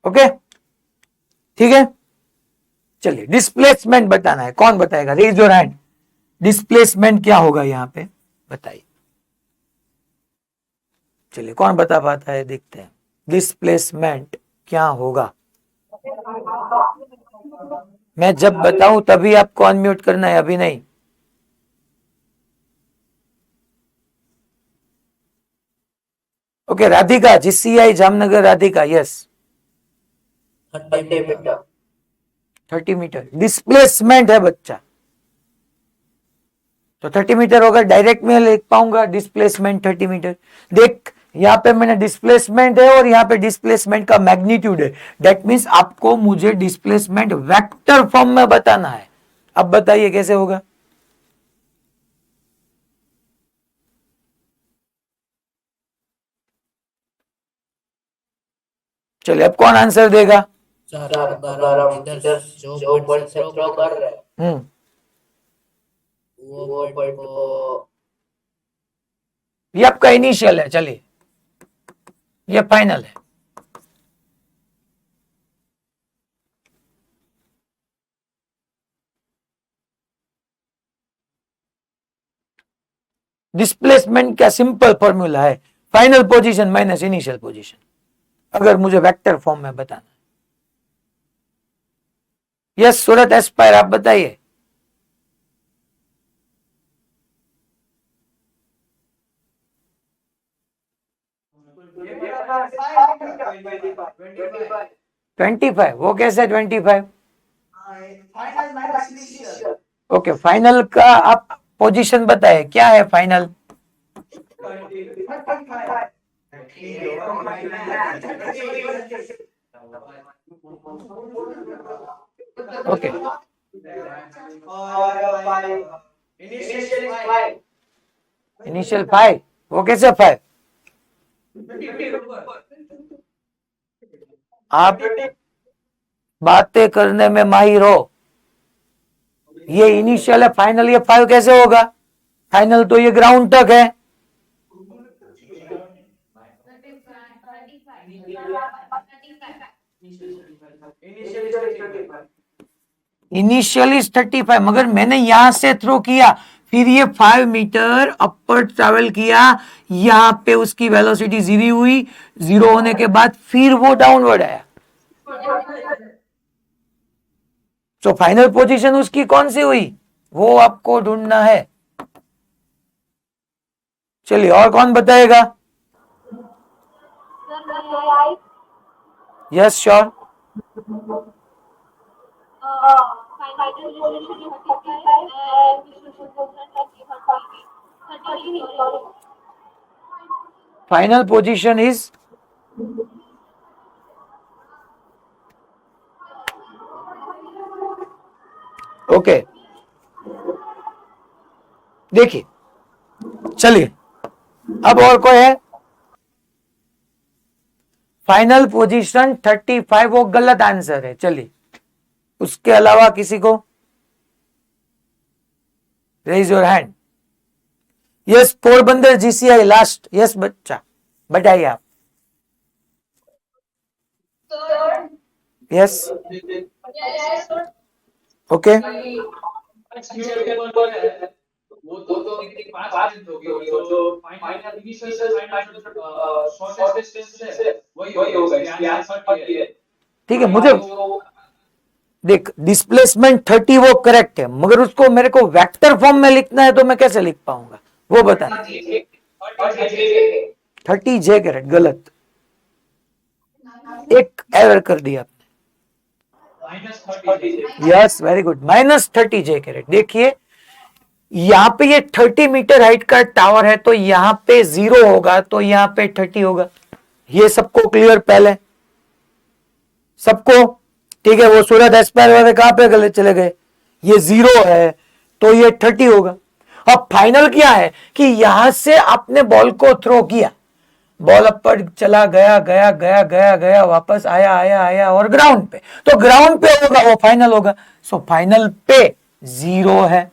ओके, ठीक है। चलिए डिस्प्लेसमेंट बताना है, कौन बताएगा, रेज योर हैंड। डिस्प्लेसमेंट क्या होगा यहां पे बताइए। चलिए कौन बता पाता है, देखते हैं। डिस्प्लेसमेंट क्या होगा? मैं जब बताऊं तभी आपको अनम्यूट करना है, अभी नहीं। Okay, Radhika, GCI Jamnagar, Radhika, yes. 30 metre displacement है बच्चा, तो 30 मीटर होगा। डायरेक्ट में लिख पाऊंगा डिस्प्लेसमेंट 30 मीटर। देख, यहाँ पे मैंने डिस्प्लेसमेंट है और यहाँ पे डिस्प्लेसमेंट का मैग्नीट्यूड है। दैट मीन्स आपको मुझे डिस्प्लेसमेंट वेक्टर फॉर्म में बताना है। अब बताइए कैसे होगा? चलिए, अब कौन आंसर देगा? अगर हम इधर जो पॉइंट से थ्रो कर रहे हैं वो पॉइंट को, ये आपका इनिशियल है, चलिए ये फाइनल है। डिस्प्लेसमेंट का सिंपल फॉर्मूला है final position minus initial position, अगर मुझे वेक्टर फॉर्म में बताना है। यस सूरत एस्पायर, आप बताइए। ट्वेंटी फाइव, वो कैसे 25? ओके, फाइनल का आप पोजीशन बताए, क्या है फाइनल? ओके, इनिशियल 5, वो कैसे 5? आप बातें करने में माहिर हो। ये इनिशियल है, फाइनल ये 5 कैसे होगा? फाइनल तो ये ग्राउंड तक है। इनिशियली 35, मगर मैंने यहां से थ्रो किया, फिर ये 5 मीटर अपर ट्रैवल किया, यहां पे उसकी वेलोसिटी 0 हुई, 0 होने के बाद फिर वो डाउनवर्ड आया। तो फाइनल पोजीशन उसकी कौन सी हुई, वो आपको ढूंढना है। चलिए, और कौन बताएगा? Yes sure. Final position is, okay, देखिए, चलिए अब और कोई है? फाइनल पोजीशन 35, वो गलत आंसर है। चलिए, उसके अलावा किसी को? Raise your hand. Yes, Porbandar GCI last, yes बच्चा, बताइए आप। यस, ओके, वो तो 5 मिनट होगी, जो फाइनल इनिशियल से फाइनल शॉर्टेस्ट डिस्टेंस है वही होगा, इसलिए आंसर 30 है। ठीक है। मुझे देख, डिस्प्लेसमेंट 30 वो करेक्ट है, मगर उसको मेरे को वेक्टर फॉर्म में लिखना है, तो मैं कैसे लिख पाऊंगा वो बता। 30 जे करेक्ट, गलत, एक एरर कर दिया आपने। यस वेरी गुड, -30 जे करेक्ट। देखिए, यहां पे ये 30 मीटर हाइट का टावर है, तो यहां पे 0 होगा, तो यहां पे 30 होगा। ये सबको क्लियर पहले? सबको ठीक है। वो सूरत एस्पायर वाले कहां पे गलत चले गए? ये 0 है, तो ये 30 होगा। अब फाइनल क्या है कि यहां से आपने बॉल को थ्रो किया, बॉल अपर चला गया गया गया गया गया, वापस आया आया आया और ग्राउंड पे, तो ग्राउंड पे होगा, वो फाइनल होगा। सो फाइनल पे 0 है,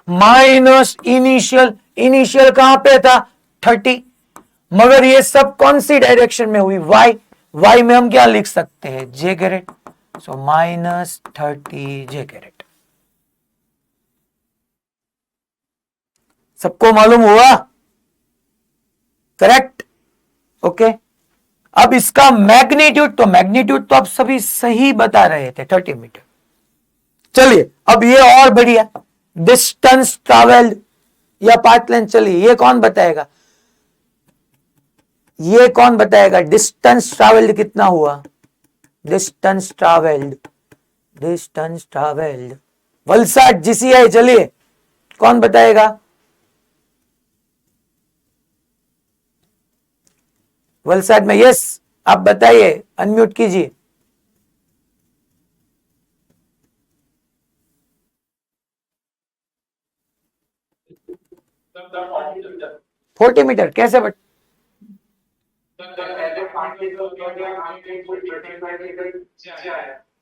माइनस इनिशियल, इनिशियल कहां पे था? 30, मगर ये सब कौन सी डायरेक्शन में हुई? वाई, वाई में हम क्या लिख सकते हैं? जे कैरेट, सो -30 जे कैरेट। सबको मालूम हुआ? Correct, okay. अब इसका मैग्नीट्यूड तो आप सभी सही बता रहे थे, 30 मीटर। चलिए अब ये और बढ़िया, डिस्टेंस ट्रैवल्ड या पाथ लेंथ। चलिए ये कौन बताएगा, ये कौन बताएगा डिस्टेंस ट्रैवल्ड कितना हुआ? Distance travelled, distance travelled Valsad GCI, चलिए कौन बताएगा? वलसाड में यस, आप बताइए, अनम्यूट कीजिए। सर 40 मीटर कैसे बट?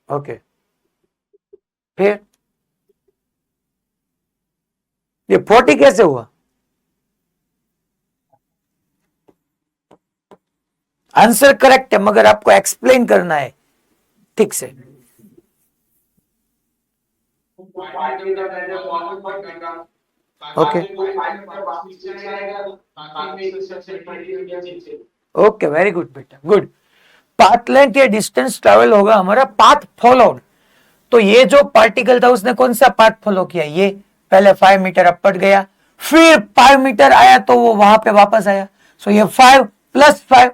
ओके, फिर ये 40 कैसे हुआ? आंसर करेक्ट है, मगर आपको एक्सप्लेन करना है ठीक से। ओके ओके, वेरी गुड बेटा, गुड। पाथ लेंथ या डिस्टेंस ट्रेवल होगा हमारा पाथ फॉलोड। तो ये जो पार्टिकल था उसने कौन सा पाथ फॉलो किया? ये पहले 5 मीटर अपवर्ड गया, फिर 5 मीटर आया तो वो वहां पे वापस आया। सो ये 5 + 5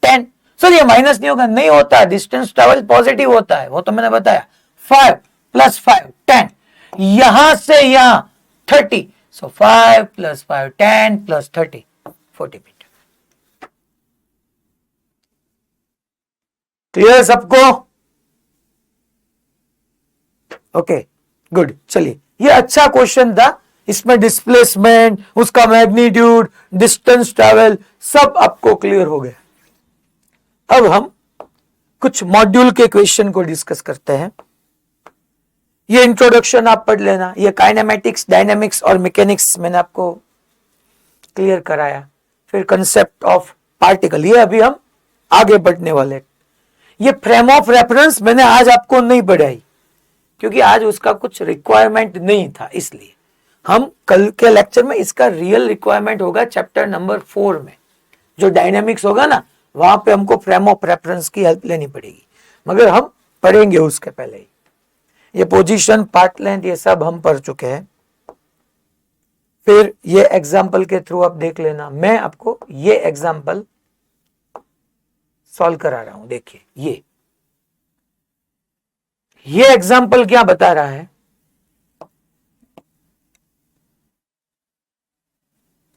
10। सर ये माइनस नहीं होगा? नहीं होता, डिस्टेंस ट्रेवल पॉजिटिव होता है, वो तो मैंने बताया। 5 + 5 10, यहां से यहां 30। सो 5 + 5 10 + 30 40 मीटर। क्लियर सबको? Okay good. चलिए ये अच्छा क्वेश्चन था, इसमें डिस्प्लेसमेंट, उसका मैग्नीट्यूड, डिस्टेंस ट्रैवल सब आपको क्लियर हो गया। अब हम कुछ मॉड्यूल के क्वेश्चन को डिस्कस करते हैं। ये इंट्रोडक्शन आप पढ़ लेना, ये काइनेमेटिक्स, डायनामिक्स और मैकेनिक्स मैंने आपको क्लियर कराया। फिर कंसेप्ट ऑफ पार्टिकल, ये अभी हम आगे बढ़ने वाले। ये फ्रेम ऑफ रेफरेंस मैंने आज आपको नहीं पढ़ाई क्योंकि आज उसका कुछ रिक्वायरमेंट नहीं था, इसलिए हम कल के लेक्चर में इसका रियल रिक्वायरमेंट होगा चैप्टर नंबर 4 में। जो डायनामिक्स होगा ना, वहां पे हमको फ्रेम ऑफ रेफरेंस की हेल्प लेनी पड़ेगी, मगर हम पढ़ेंगे उसके पहले ही। ये पोजीशन, पाथ लेंथ, ये सब हम पढ़ चुके हैं। फिर ये एग्जाम्पल के थ्रू आप देख लेना, मैं आपको ये एग्जाम्पल सॉल्व करा रहा हूं। देखिए ये एग्जाम्पल क्या बता रहा है,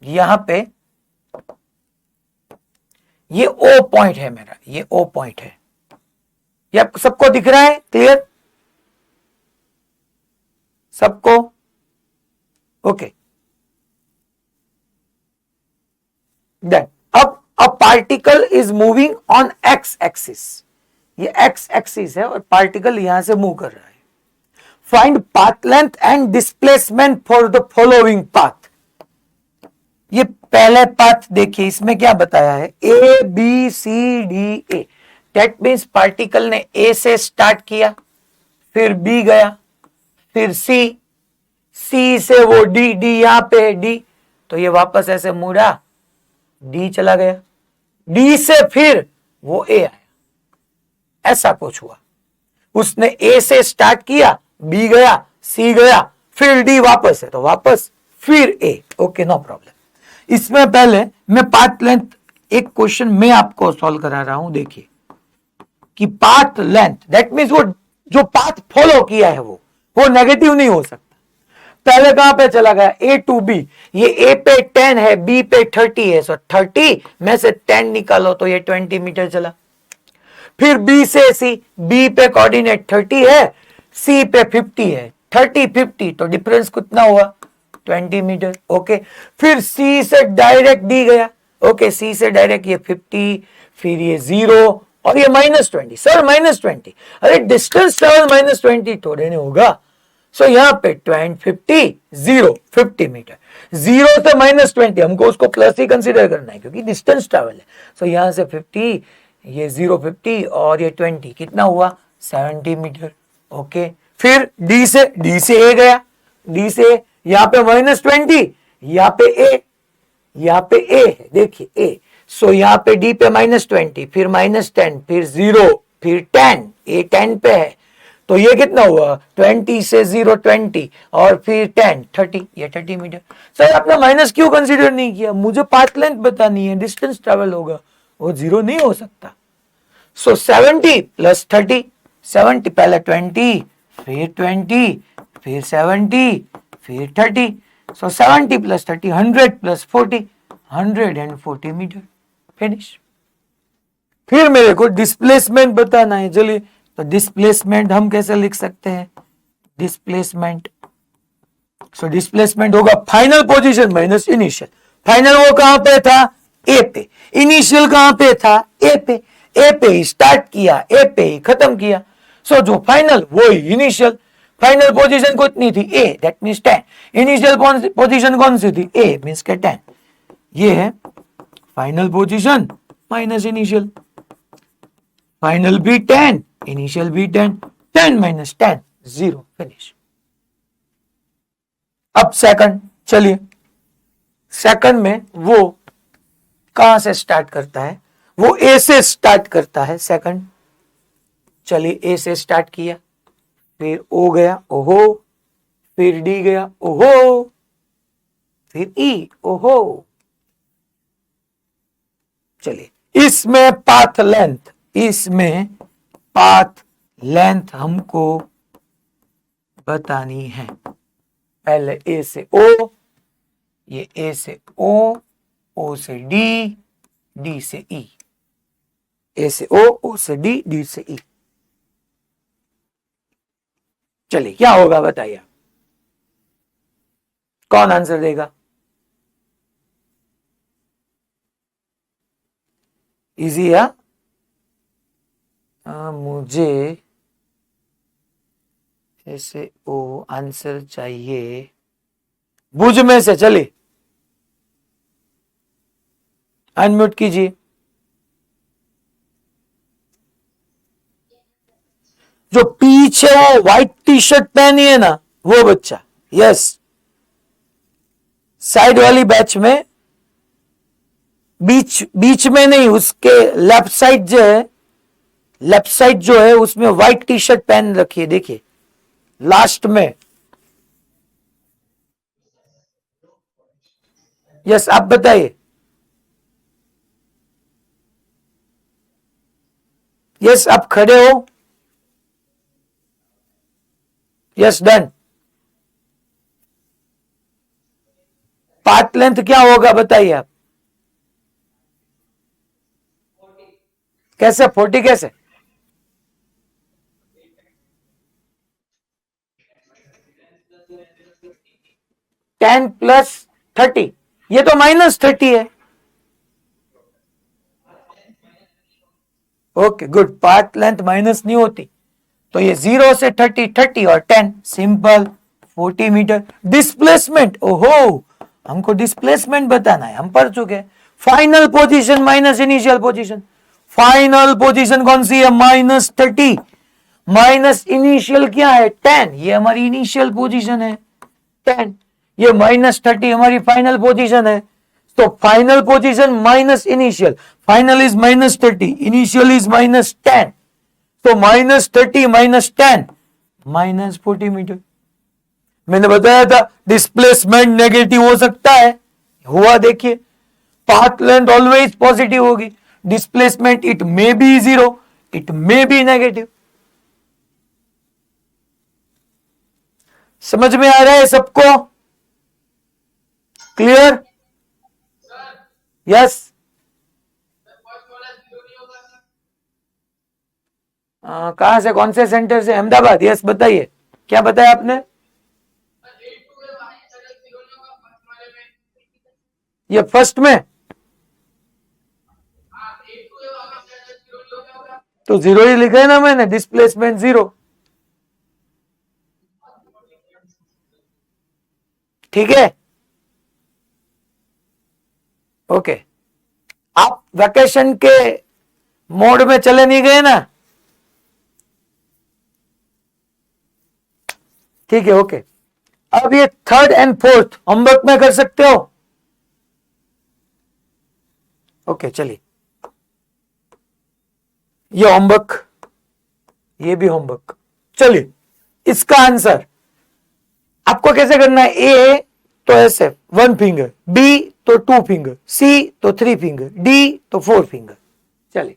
यहां पे ये ओ पॉइंट है मेरा, ये ओ पॉइंट है। ये आपको सबको दिख रहा है? क्लियर सबको? ओके देन अब a particle is moving on X axis, ये एक्स एक्सिस है और पार्टिकल यहां से मूव कर रहा है। Find path length and displacement for the following path. ये पहले पाथ देखिए, इसमें क्या बताया है? A B C D A. That means particle ने ए से स्टार्ट किया, फिर बी गया, फिर सी, सी से वो डी, डी यहां पे डी, तो ये वापस ऐसे मुड़ा, डी चला गया, डी से फिर वो ए आया, ऐसा कुछ हुआ। उसने ए से स्टार्ट किया, बी गया, सी गया, फिर डी वापस है तो वापस, फिर ए। Okay no problem. इसमें पहले मैं पाथ लेंथ, एक क्वेश्चन मैं आपको सॉल्व करा रहा हूं। देखिए कि पाथ लेंथ दैट मीन्स वो जो पाथ फॉलो किया है वो नेगेटिव नहीं हो सकता। पहले कहां पे चला गया? ए टू बी। ये ए पे 10 है, बी पे 30 है, सो 30 में से 10 निकालो तो ये 20 मीटर चला। फिर बी से सी, बी पे कोऑर्डिनेट 30 है, सी पे 50 है, 30 50 तो डिफरेंस कितना हुआ? 20 मीटर। ओके फिर सी से डायरेक्ट डी गया, ओके सी से डायरेक्ट ये 50, फिर ये 0 और ये -20। सर -20, अरे डिस्टेंस ट्रेवल -20 थोड़े नहीं होगा। सो यहां पे 50 0 50 मीटर, 0 से -20 हमको उसको प्लस ही कंसीडर करना है क्योंकि डिस्टेंस ट्रेवल है। सो यहां से 50, ये 0 50 और ये 20 कितना हुआ? 70 मीटर। ओके फिर डी से ए गया, डी से यहां पे -20, यहां पे ए, यहाँ पे ए है, देखिए ए। सो यहाँ पे डी पे -20, फिर -10, फिर 0, फिर 10, ए 10 पे है, तो ये कितना हुआ 20 से 0 20 और फिर 10 30, ये 30 मीटर। सर आपने माइनस क्यों कंसीडर नहीं किया? मुझे पाथ लेंथ बतानी है, डिस्टेंस ट्रेवल होगा, वो 0 नहीं हो सकता। सो 70 प्लस 30, 70 पहले 20, फिर 20, फिर 70, फिर 30, सो 70 प्लस 30 100 प्लस 40 140 मीटर, फिनिश। फिर मेरे को डिस्प्लेसमेंट बताना है, चलिए तो डिस्प्लेसमेंट हम कैसे लिख सकते हैं? डिस्प्लेसमेंट, सो डिस्प्लेसमेंट होगा final position minus initial. Final वो कहां पे था? ए पे। इनिशियल कहां पे था? ए पे। ए पे ही स्टार्ट किया, ए पे ही खत्म किया, सो जो फाइनल वो ही इनिशियल। फाइनल पोजीशन कितनी थी? ए, दैट मींस 10। इनिशियल पोजीशन कौन सी थी? ए मींस के 10। ये है final position minus initial. Final भी 10, इनिशियल भी 10, 10 माइनस 10 0, फिनिश। अब सेकंड, चलिए सेकंड में वो कहां से स्टार्ट करता है? वो ए से स्टार्ट करता है सेकंड। चलिए ए से स्टार्ट किया, फिर ओ गया, ओहो, फिर डी गया, ओहो, फिर ई, ओहो। चलिए इसमें पाथ लेंथ, इसमें पाथ लेंथ हमको बतानी है। पहले ए से ओ, ये ए से ओ से डी, डी से ई, ए से ओ से डी, डी से ई। चलिए क्या होगा बताइए, कौन आंसर देगा? इजी है? मुझे ऐसे ओ आंसर चाहिए भुज में से। चलिए अनम्यूट कीजिए। जो पीछे वो व्हाइट टी शर्ट पहनी है ना, वो बच्चा, यस। साइड वाली बैच में, बीच में नहीं, उसके लेफ्ट साइड जो है, लेफ्ट साइड जो है उसमें व्हाइट टी शर्ट पहन रखी है, देखिए लास्ट में। यस आप बताइए। यस आप खड़े हो? Yes done. पाथ लेंथ क्या होगा बताइए आप? कैसे 40 कैसे? टेन प्लस 30, ये तो -30 है। Okay good, path length minus नहीं होती, तो ये 0 से 30, 30 और 10, सिंपल 40 मीटर। डिस्प्लेसमेंट, ओहो हमको डिस्प्लेसमेंट बताना है, हम पढ़ चुके हैं। Final position minus initial position. Final position कौन सी है? -30 माइनस इनिशियल क्या है? 10, ये हमारी इनिशियल पोजीशन है 10, ये -30 हमारी फाइनल पोजीशन है। तो final position minus initial, final is -30, initial is -10, तो -30 -10 -40 मीटर। मैंने बताया था डिस्प्लेसमेंट नेगेटिव हो सकता है, हुआ देखिए। पाथ लेंथ ऑलवेज पॉजिटिव होगी, displacement it may be 0, it may be negative. समझ में आ रहा है सबको? क्लियर? यस। कहां से, कौन से सेंटर से? अहमदाबाद। यस बताइए, क्या बताया आपने? ये फर्स्ट में तो 0 ही लिखा है ना मैंने, डिस्प्लेसमेंट 0। ठीक है, ओके। आप वैकेशन के मोड में चले नहीं गए ना? ठीक है, ओके। अब ये थर्ड एंड फोर्थ होमवर्क में कर सकते हो। ओके चलिए, ये होमवर्क, ये भी होमवर्क। चलिए इसका आंसर आपको कैसे करना है, ए तो ऐसे 1 फिंगर, बी तो 2 फिंगर, सी तो 3 फिंगर, डी तो 4 फिंगर। चलिए,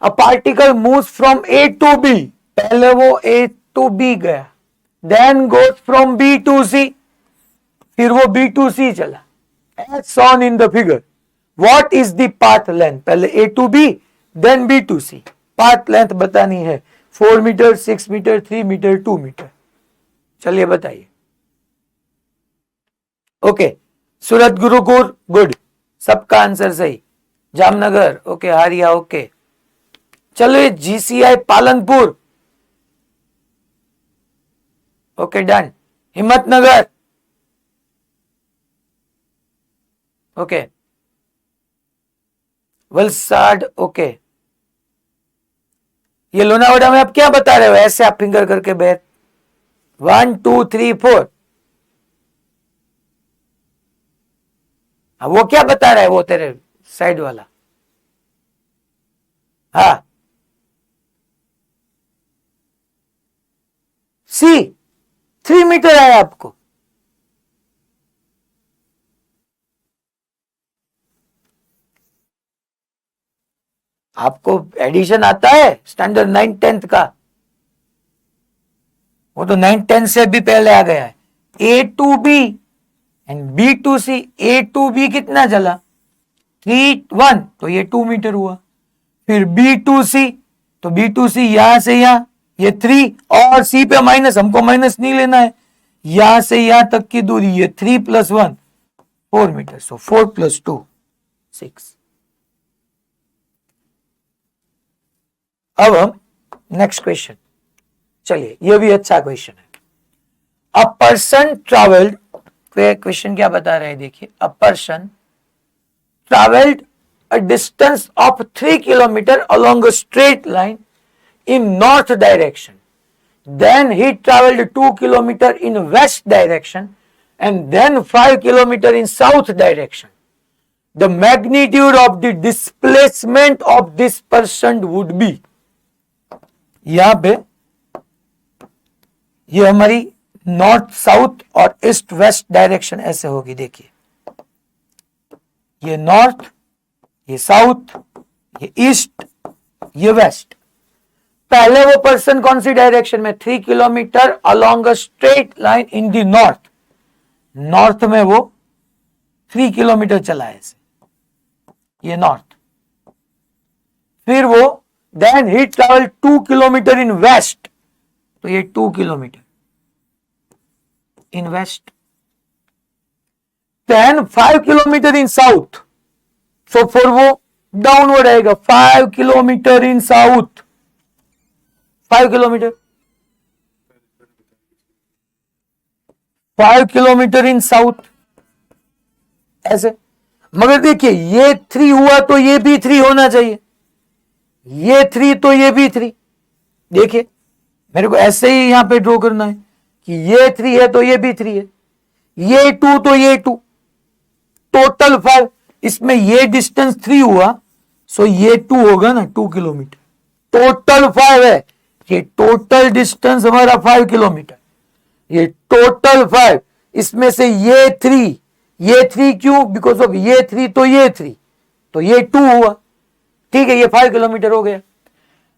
a particle moves from A to B, पहले वो ए टू बी गया, then goes from B to C, फिर वो बी टू सी चला, as shown in the figure. What is the path length, पहले A to B then B to C, path length बतानी है, 4 metre, 6 metre, 3 metre, 2 metre. चलिए बताइए। Okay, सूरत Gurukul good, सबका answer सही। जामनगर ओके, हारिया ओके। चलो GCI Palanpur okay done. Himmatnagar okay, Valsad okay. ये लोनावाड़ा में आप क्या बता रहे हो, ऐसे आप फिंगर करके बैठ, 1 2 3 4। वो क्या बता रहा है वो तेरे साइड वाला, हाँ सी 3 मीटर आया आपको। आपको एडिशन आता है स्टैंडर्ड 9 10th का, वो तो 9 10 से भी पहले आ गया है। A to B and B to C, A to B कितना चला 3 1, तो ये 2 मीटर हुआ। फिर बी टू सी, तो बी टू सी यहां से यहां ये 3, और सी पे माइनस, हमको माइनस नहीं लेना है, यहां से यहां तक की दूरी ये 3 + 1 4 मीटर, सो 4 + 2 6। अब हम नेक्स्ट क्वेश्चन, चलिए ये भी अच्छा क्वेश्चन है। अ पर्सन ट्रेवल्ड, क्वेश्चन क्या बता रहे हैं देखिए, a person travelled a distance of 3 kilometers along a straight line in north direction. Then he traveled 2 kilometers in west direction and then 5 kilometers in south direction. The magnitude of the displacement of this person would be. यहां पे ये हमारी north south और east west direction ऐसे होगी, देखिए ये north, ये साउथ, ये ईस्ट, ये वेस्ट। पहले वो पर्सन कौन सी डायरेक्शन में, 3 kilometre along a straight line in the north, north में वो 3 किलोमीटर चला है ऐसे, ये नॉर्थ। फिर वो then he travel 2 kilometre in west, तो ये 2 kilometre in west, then 5 kilometre in south, so फिर वो डाउनवर्ड आएगा, 5 kilometre in south, 5 kilometre, 5 kilometre in south ऐसे। मगर देखिए ये 3 हुआ तो ये भी 3 होना चाहिए, ये 3 तो ये भी 3। देखिए मेरे को ऐसे ही यहां पे ड्रॉ करना है कि ये 3 है तो ये भी 3 है, ये 2 तो ये 2, टोटल 5। इसमें ये डिस्टेंस 3 हुआ, सो ये 2 होगा ना, 2 किलोमीटर, टोटल 5 है, ये टोटल डिस्टेंस हमारा 5 किलोमीटर, ये टोटल 5। इसमें से ये 3 क्यों, बिकॉज ऑफ ये 3 तो ये 3, तो ये 2 हुआ, ठीक है, ये 5 किलोमीटर हो गया।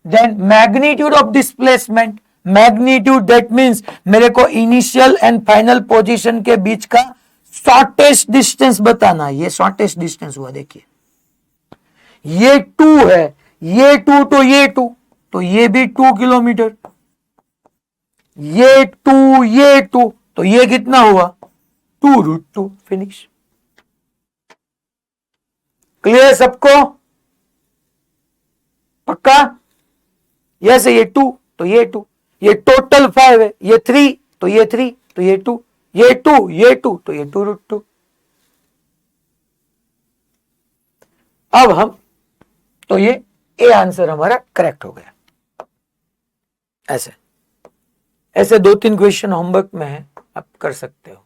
Then magnitude of displacement, magnitude that means मेरे को इनिशियल एंड फाइनल पोजीशन के बीच का शॉर्टेस्ट डिस्टेंस बताना, ये शॉर्टेस्ट डिस्टेंस हुआ, देखिए ये 2 है, ये 2 तो ये 2, तो ये भी 2 किलोमीटर, ये 2 ये 2, तो ये कितना हुआ 2√2, फिनिश। क्लियर सबको, पक्का, यस ये 2 तो ये 2, ये टोटल 5 है, ये 3 तो ये 3, तो ये 2, ये 2 ये 2, तो ये 2√2। अब हम, तो ये ए आंसर हमारा करेक्ट हो गया। ऐसे ऐसे 2-3 क्वेश्चन होमवर्क में है, आप कर सकते हो।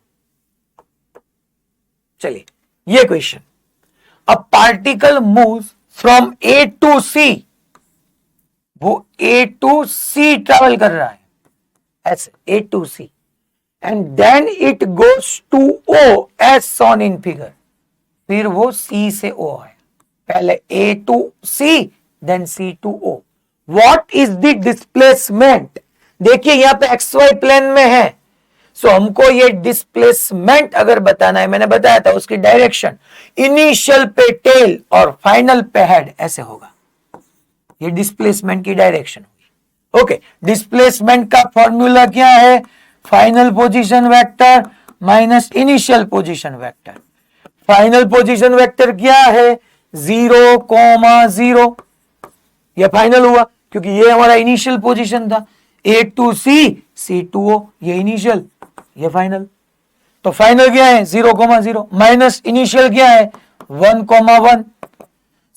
चलिए ये question, a particle moves from A to C, वो ए टू सी ट्रेवल कर रहा है ऐसे, A to C, and then it goes to O as shown in figure. फिर वो सी से ओ है, पहले A to C then C to O. What is the displacement? देखिए यहां पे एक्स वाई प्लेन में है, सो हमको ये डिस्प्लेसमेंट अगर बताना है, मैंने बताया था उसकी डायरेक्शन इनिशियल पे टेल और फाइनल पे हेड ऐसे होगा, ये डिस्प्लेसमेंट की डायरेक्शन होगी। ओके, डिस्प्लेसमेंट का फॉर्मूला क्या है? Final position vector minus initial position vector. Final position vector क्या है? 0,0। ये फाइनल हुआ क्योंकि ये हमारा इनिशियल पोजीशन था, ए टू सी, सी टू ओ, ये इनिशियल, ये फाइनल। तो फाइनल क्या है? 0,0 माइनस इनिशियल क्या है? 1,1।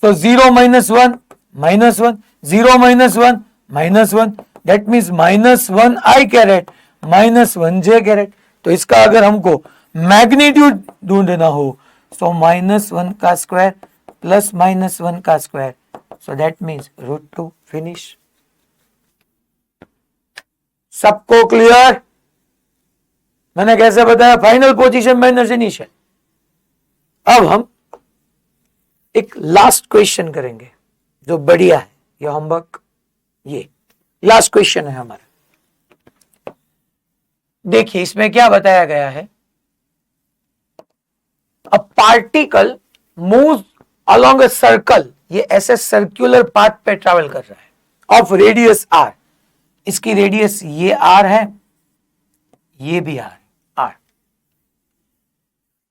तो 0 minus 1 minus 1, 0 minus 1 minus 1, that means -1 I caret -1 J caret. तो इसका अगर हमको मैग्नीट्यूड ढूंढना हो तो -1 का स्क्वायर प्लस -1 का square, so that means √2। Finish. सबको क्लियर? मैंने कैसे बताया? Final position minus initial. अब हम एक लास्ट क्वेश्चन करेंगे जो बढ़िया है, ये होमवर्क, ये लास्ट क्वेश्चन है हमारा। देखिए इसमें क्या बताया गया है? अ particle moves along a circle, ये ऐसे सर्कुलर पाथ पे ट्रैवल कर रहा है, ऑफ रेडियस r। इसकी रेडियस ये r है, ये भी r।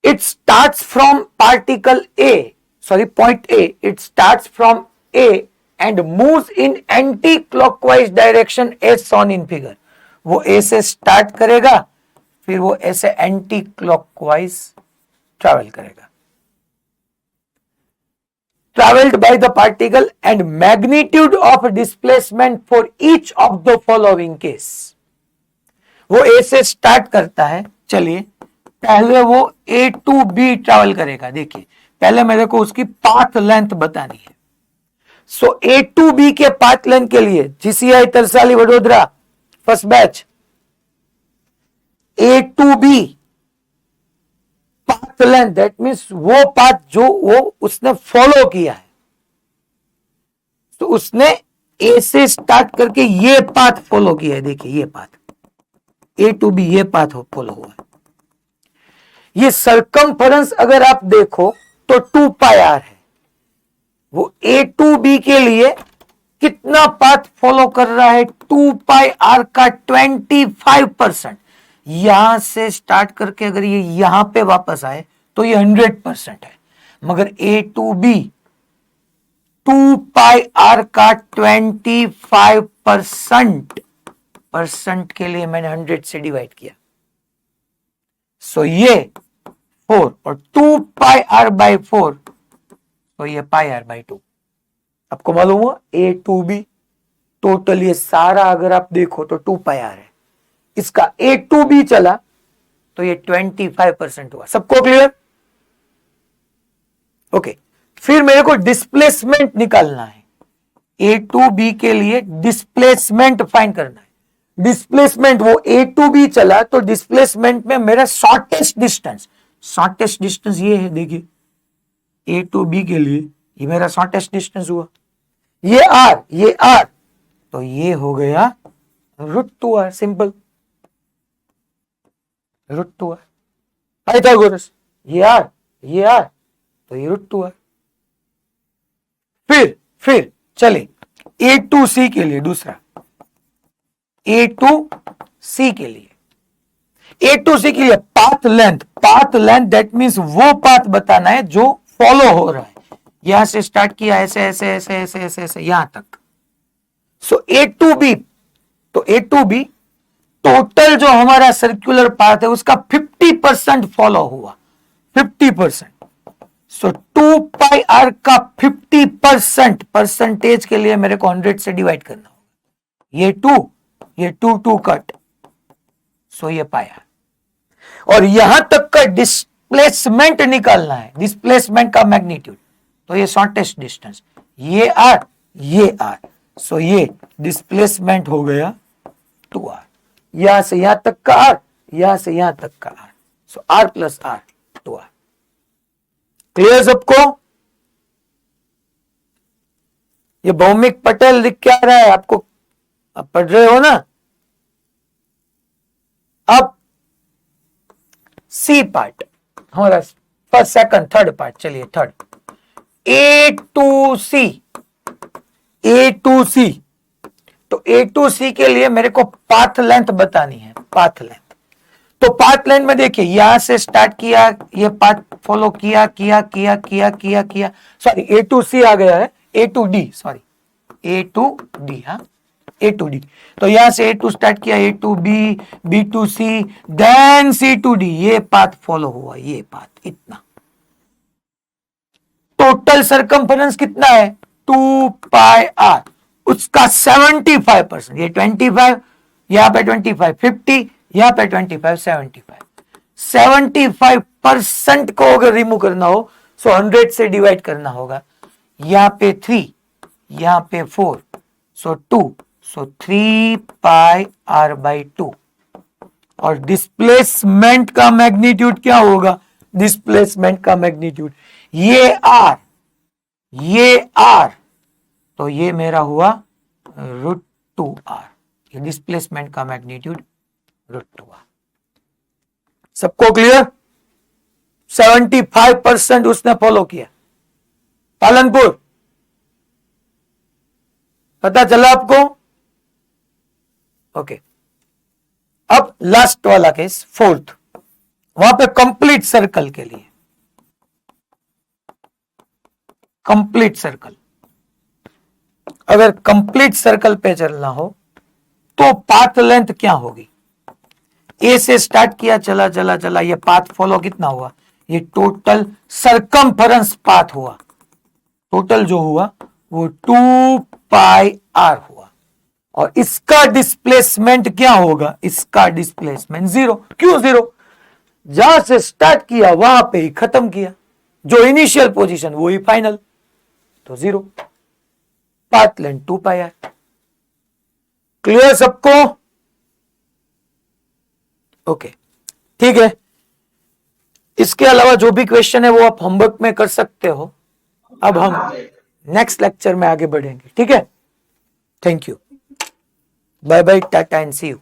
It starts from particle A, sorry, point A. It starts from A and moves in anti-clockwise direction as shown in figure. वो A से स्टार्ट करेगा, फिर वो ऐसे एंटी क्लॉकवाइज ट्रैवल करेगा। Traveled by the particle and magnitude of displacement for each of the following case. वो A से start करता है, चलिए पहले वो A टू B ट्रैवल करेगा। देखिए पहले मेरे को उसकी पाथ लेंथ बतानी है। सो A टू B के पाथ लेंथ के लिए GCI Tarsali Vadodara first batch, A to B path length, that means वो पाथ जो वो उसने फॉलो किया है। तो उसने A से स्टार्ट करके ये पाथ फॉलो किया है। देखिए ये पाथ A टू B, ये पाथ फॉलो हुआ है। ये सरकमफरेंस अगर आप देखो तो 2πr है। वो A टू B के लिए कितना पाथ फॉलो कर रहा है? 2πr का 25%। यहां से स्टार्ट करके अगर ये यहां पे वापस आए तो ये 100% है, मगर A टू B 2πr का 25% के लिए मैंने 100 से डिवाइड किया। सो ये 4 और 2πr/4, तो ये πr/2। आपको मालूम हुआ A टू B टोटल ये सारा अगर आप देखो तो 2πr है। इसका A टू B चला तो ये 25% हुआ। सबको क्लियर? ओके, फिर मेरे को डिस्प्लेसमेंट निकालना है। A टू B के लिए डिस्प्लेसमेंट फाइंड करना है। डिस्प्लेसमेंट वो A टू B चला तो डिस्प्लेसमेंट में मेरा शॉर्टेस्ट डिस्टेंस ये है। देखिए A टू B के लिए ये मेरा शॉर्टेस्ट डिस्टेंस हुआ, ये R, तो ये हो गया √2r। Simple, √2r। पाइथागोरस, ये R, तो ये √2r। फिर चले A टू C के लिए, दूसरा A टू C के लिए, A टू C के लिए पाथ लेंथ दैट मीन्स वो पाथ बताना है जो फॉलो हो रहा है। यहां से स्टार्ट किया ऐसे यहां तक। सो A टू B, तो A टू B टोटल जो हमारा सर्कुलर पाथ है उसका 50% फॉलो हुआ, 50%। सो 2πr का 50% परसेंटेज के लिए मेरे को 100 से डिवाइड करना होगा। ये 2 कट, सो ये πr। और यहां तक का डिस्प्लेसमेंट निकालना है, डिस्प्लेसमेंट का मैग्नीट्यूड। तो ये शॉर्टेस्ट डिस्टेंस, ये आर, ये आर, सो ये डिस्प्लेसमेंट हो गया 2r, यहां से यहां तक का r, यहां से यहां तक का r, सो r plus r 2r। Clear सबको? ये भौमिक पटेल लिख के आ रहा है आपको, आप पढ़ रहे हो ना? अब सी पार्ट हमारा फर्स्ट सेकंड थर्ड पार्ट, चलिए third, A to C, A to C. तो ए टू सी के लिए मेरे को पाथ लेंथ बतानी है, पाथ लेंथ। तो पाथ लेंथ में देखिए, यहां से स्टार्ट किया, ये पाथ फॉलो किया किया किया किया किया किया, सॉरी ए टू सी आ गया है, A to D, sorry A to D, हाँ ए टू डी। तो यहां से ए टू स्टार्ट किया, A to B, B to C, then C to D, ये पाथ फॉलो हुआ, ये पाथ इतना। टोटल सरकमफरेंस कितना है? 2 पाई आर, उसका 75%, ये 25, यहां पे 25 50, यहां पे 25 75, 75% को अगर रिमूव करना हो सो 100 से डिवाइड करना होगा। यहां पे 3, यहां पे 4, सो 2, सो 3 पाई आर बाई 2। और डिस्प्लेसमेंट का मैग्नीट्यूड क्या होगा? डिस्प्लेसमेंट का मैग्नीट्यूड ये आर, ये आर, तो ये मेरा हुआ √2r, ये डिस्प्लेसमेंट का मैग्नीट्यूड √2r। सबको क्लियर? 75% उसने फॉलो किया। पालनपुर, पता चला आपको? ओके, अब लास्ट वाला केस, फोर्थ, वहां पे कंप्लीट सर्कल के लिए, कंप्लीट सर्कल, अगर कंप्लीट सर्कल पे चलना हो तो पाथ लेंथ क्या होगी? ए से स्टार्ट किया, चला चला चला, ये पाथ फॉलो कितना हुआ? ये टोटल सरकमफरेंस पाथ हुआ, टोटल जो हुआ वो 2 पाई आर हुआ। और इसका डिस्प्लेसमेंट क्या होगा? इसका डिस्प्लेसमेंट 0। क्यों 0? जहां से स्टार्ट किया वहां पे ही खत्म किया, जो इनिशियल पोजीशन वो ही फाइनल, तो 0। Path length 2 pi R. Clear सबको? ओके, ठीक है। इसके अलावा जो भी क्वेश्चन है वो आप होमवर्क में कर सकते हो। अब हम नेक्स्ट लेक्चर में आगे बढ़ेंगे, ठीक है? Thank you, bye bye, tata and see you.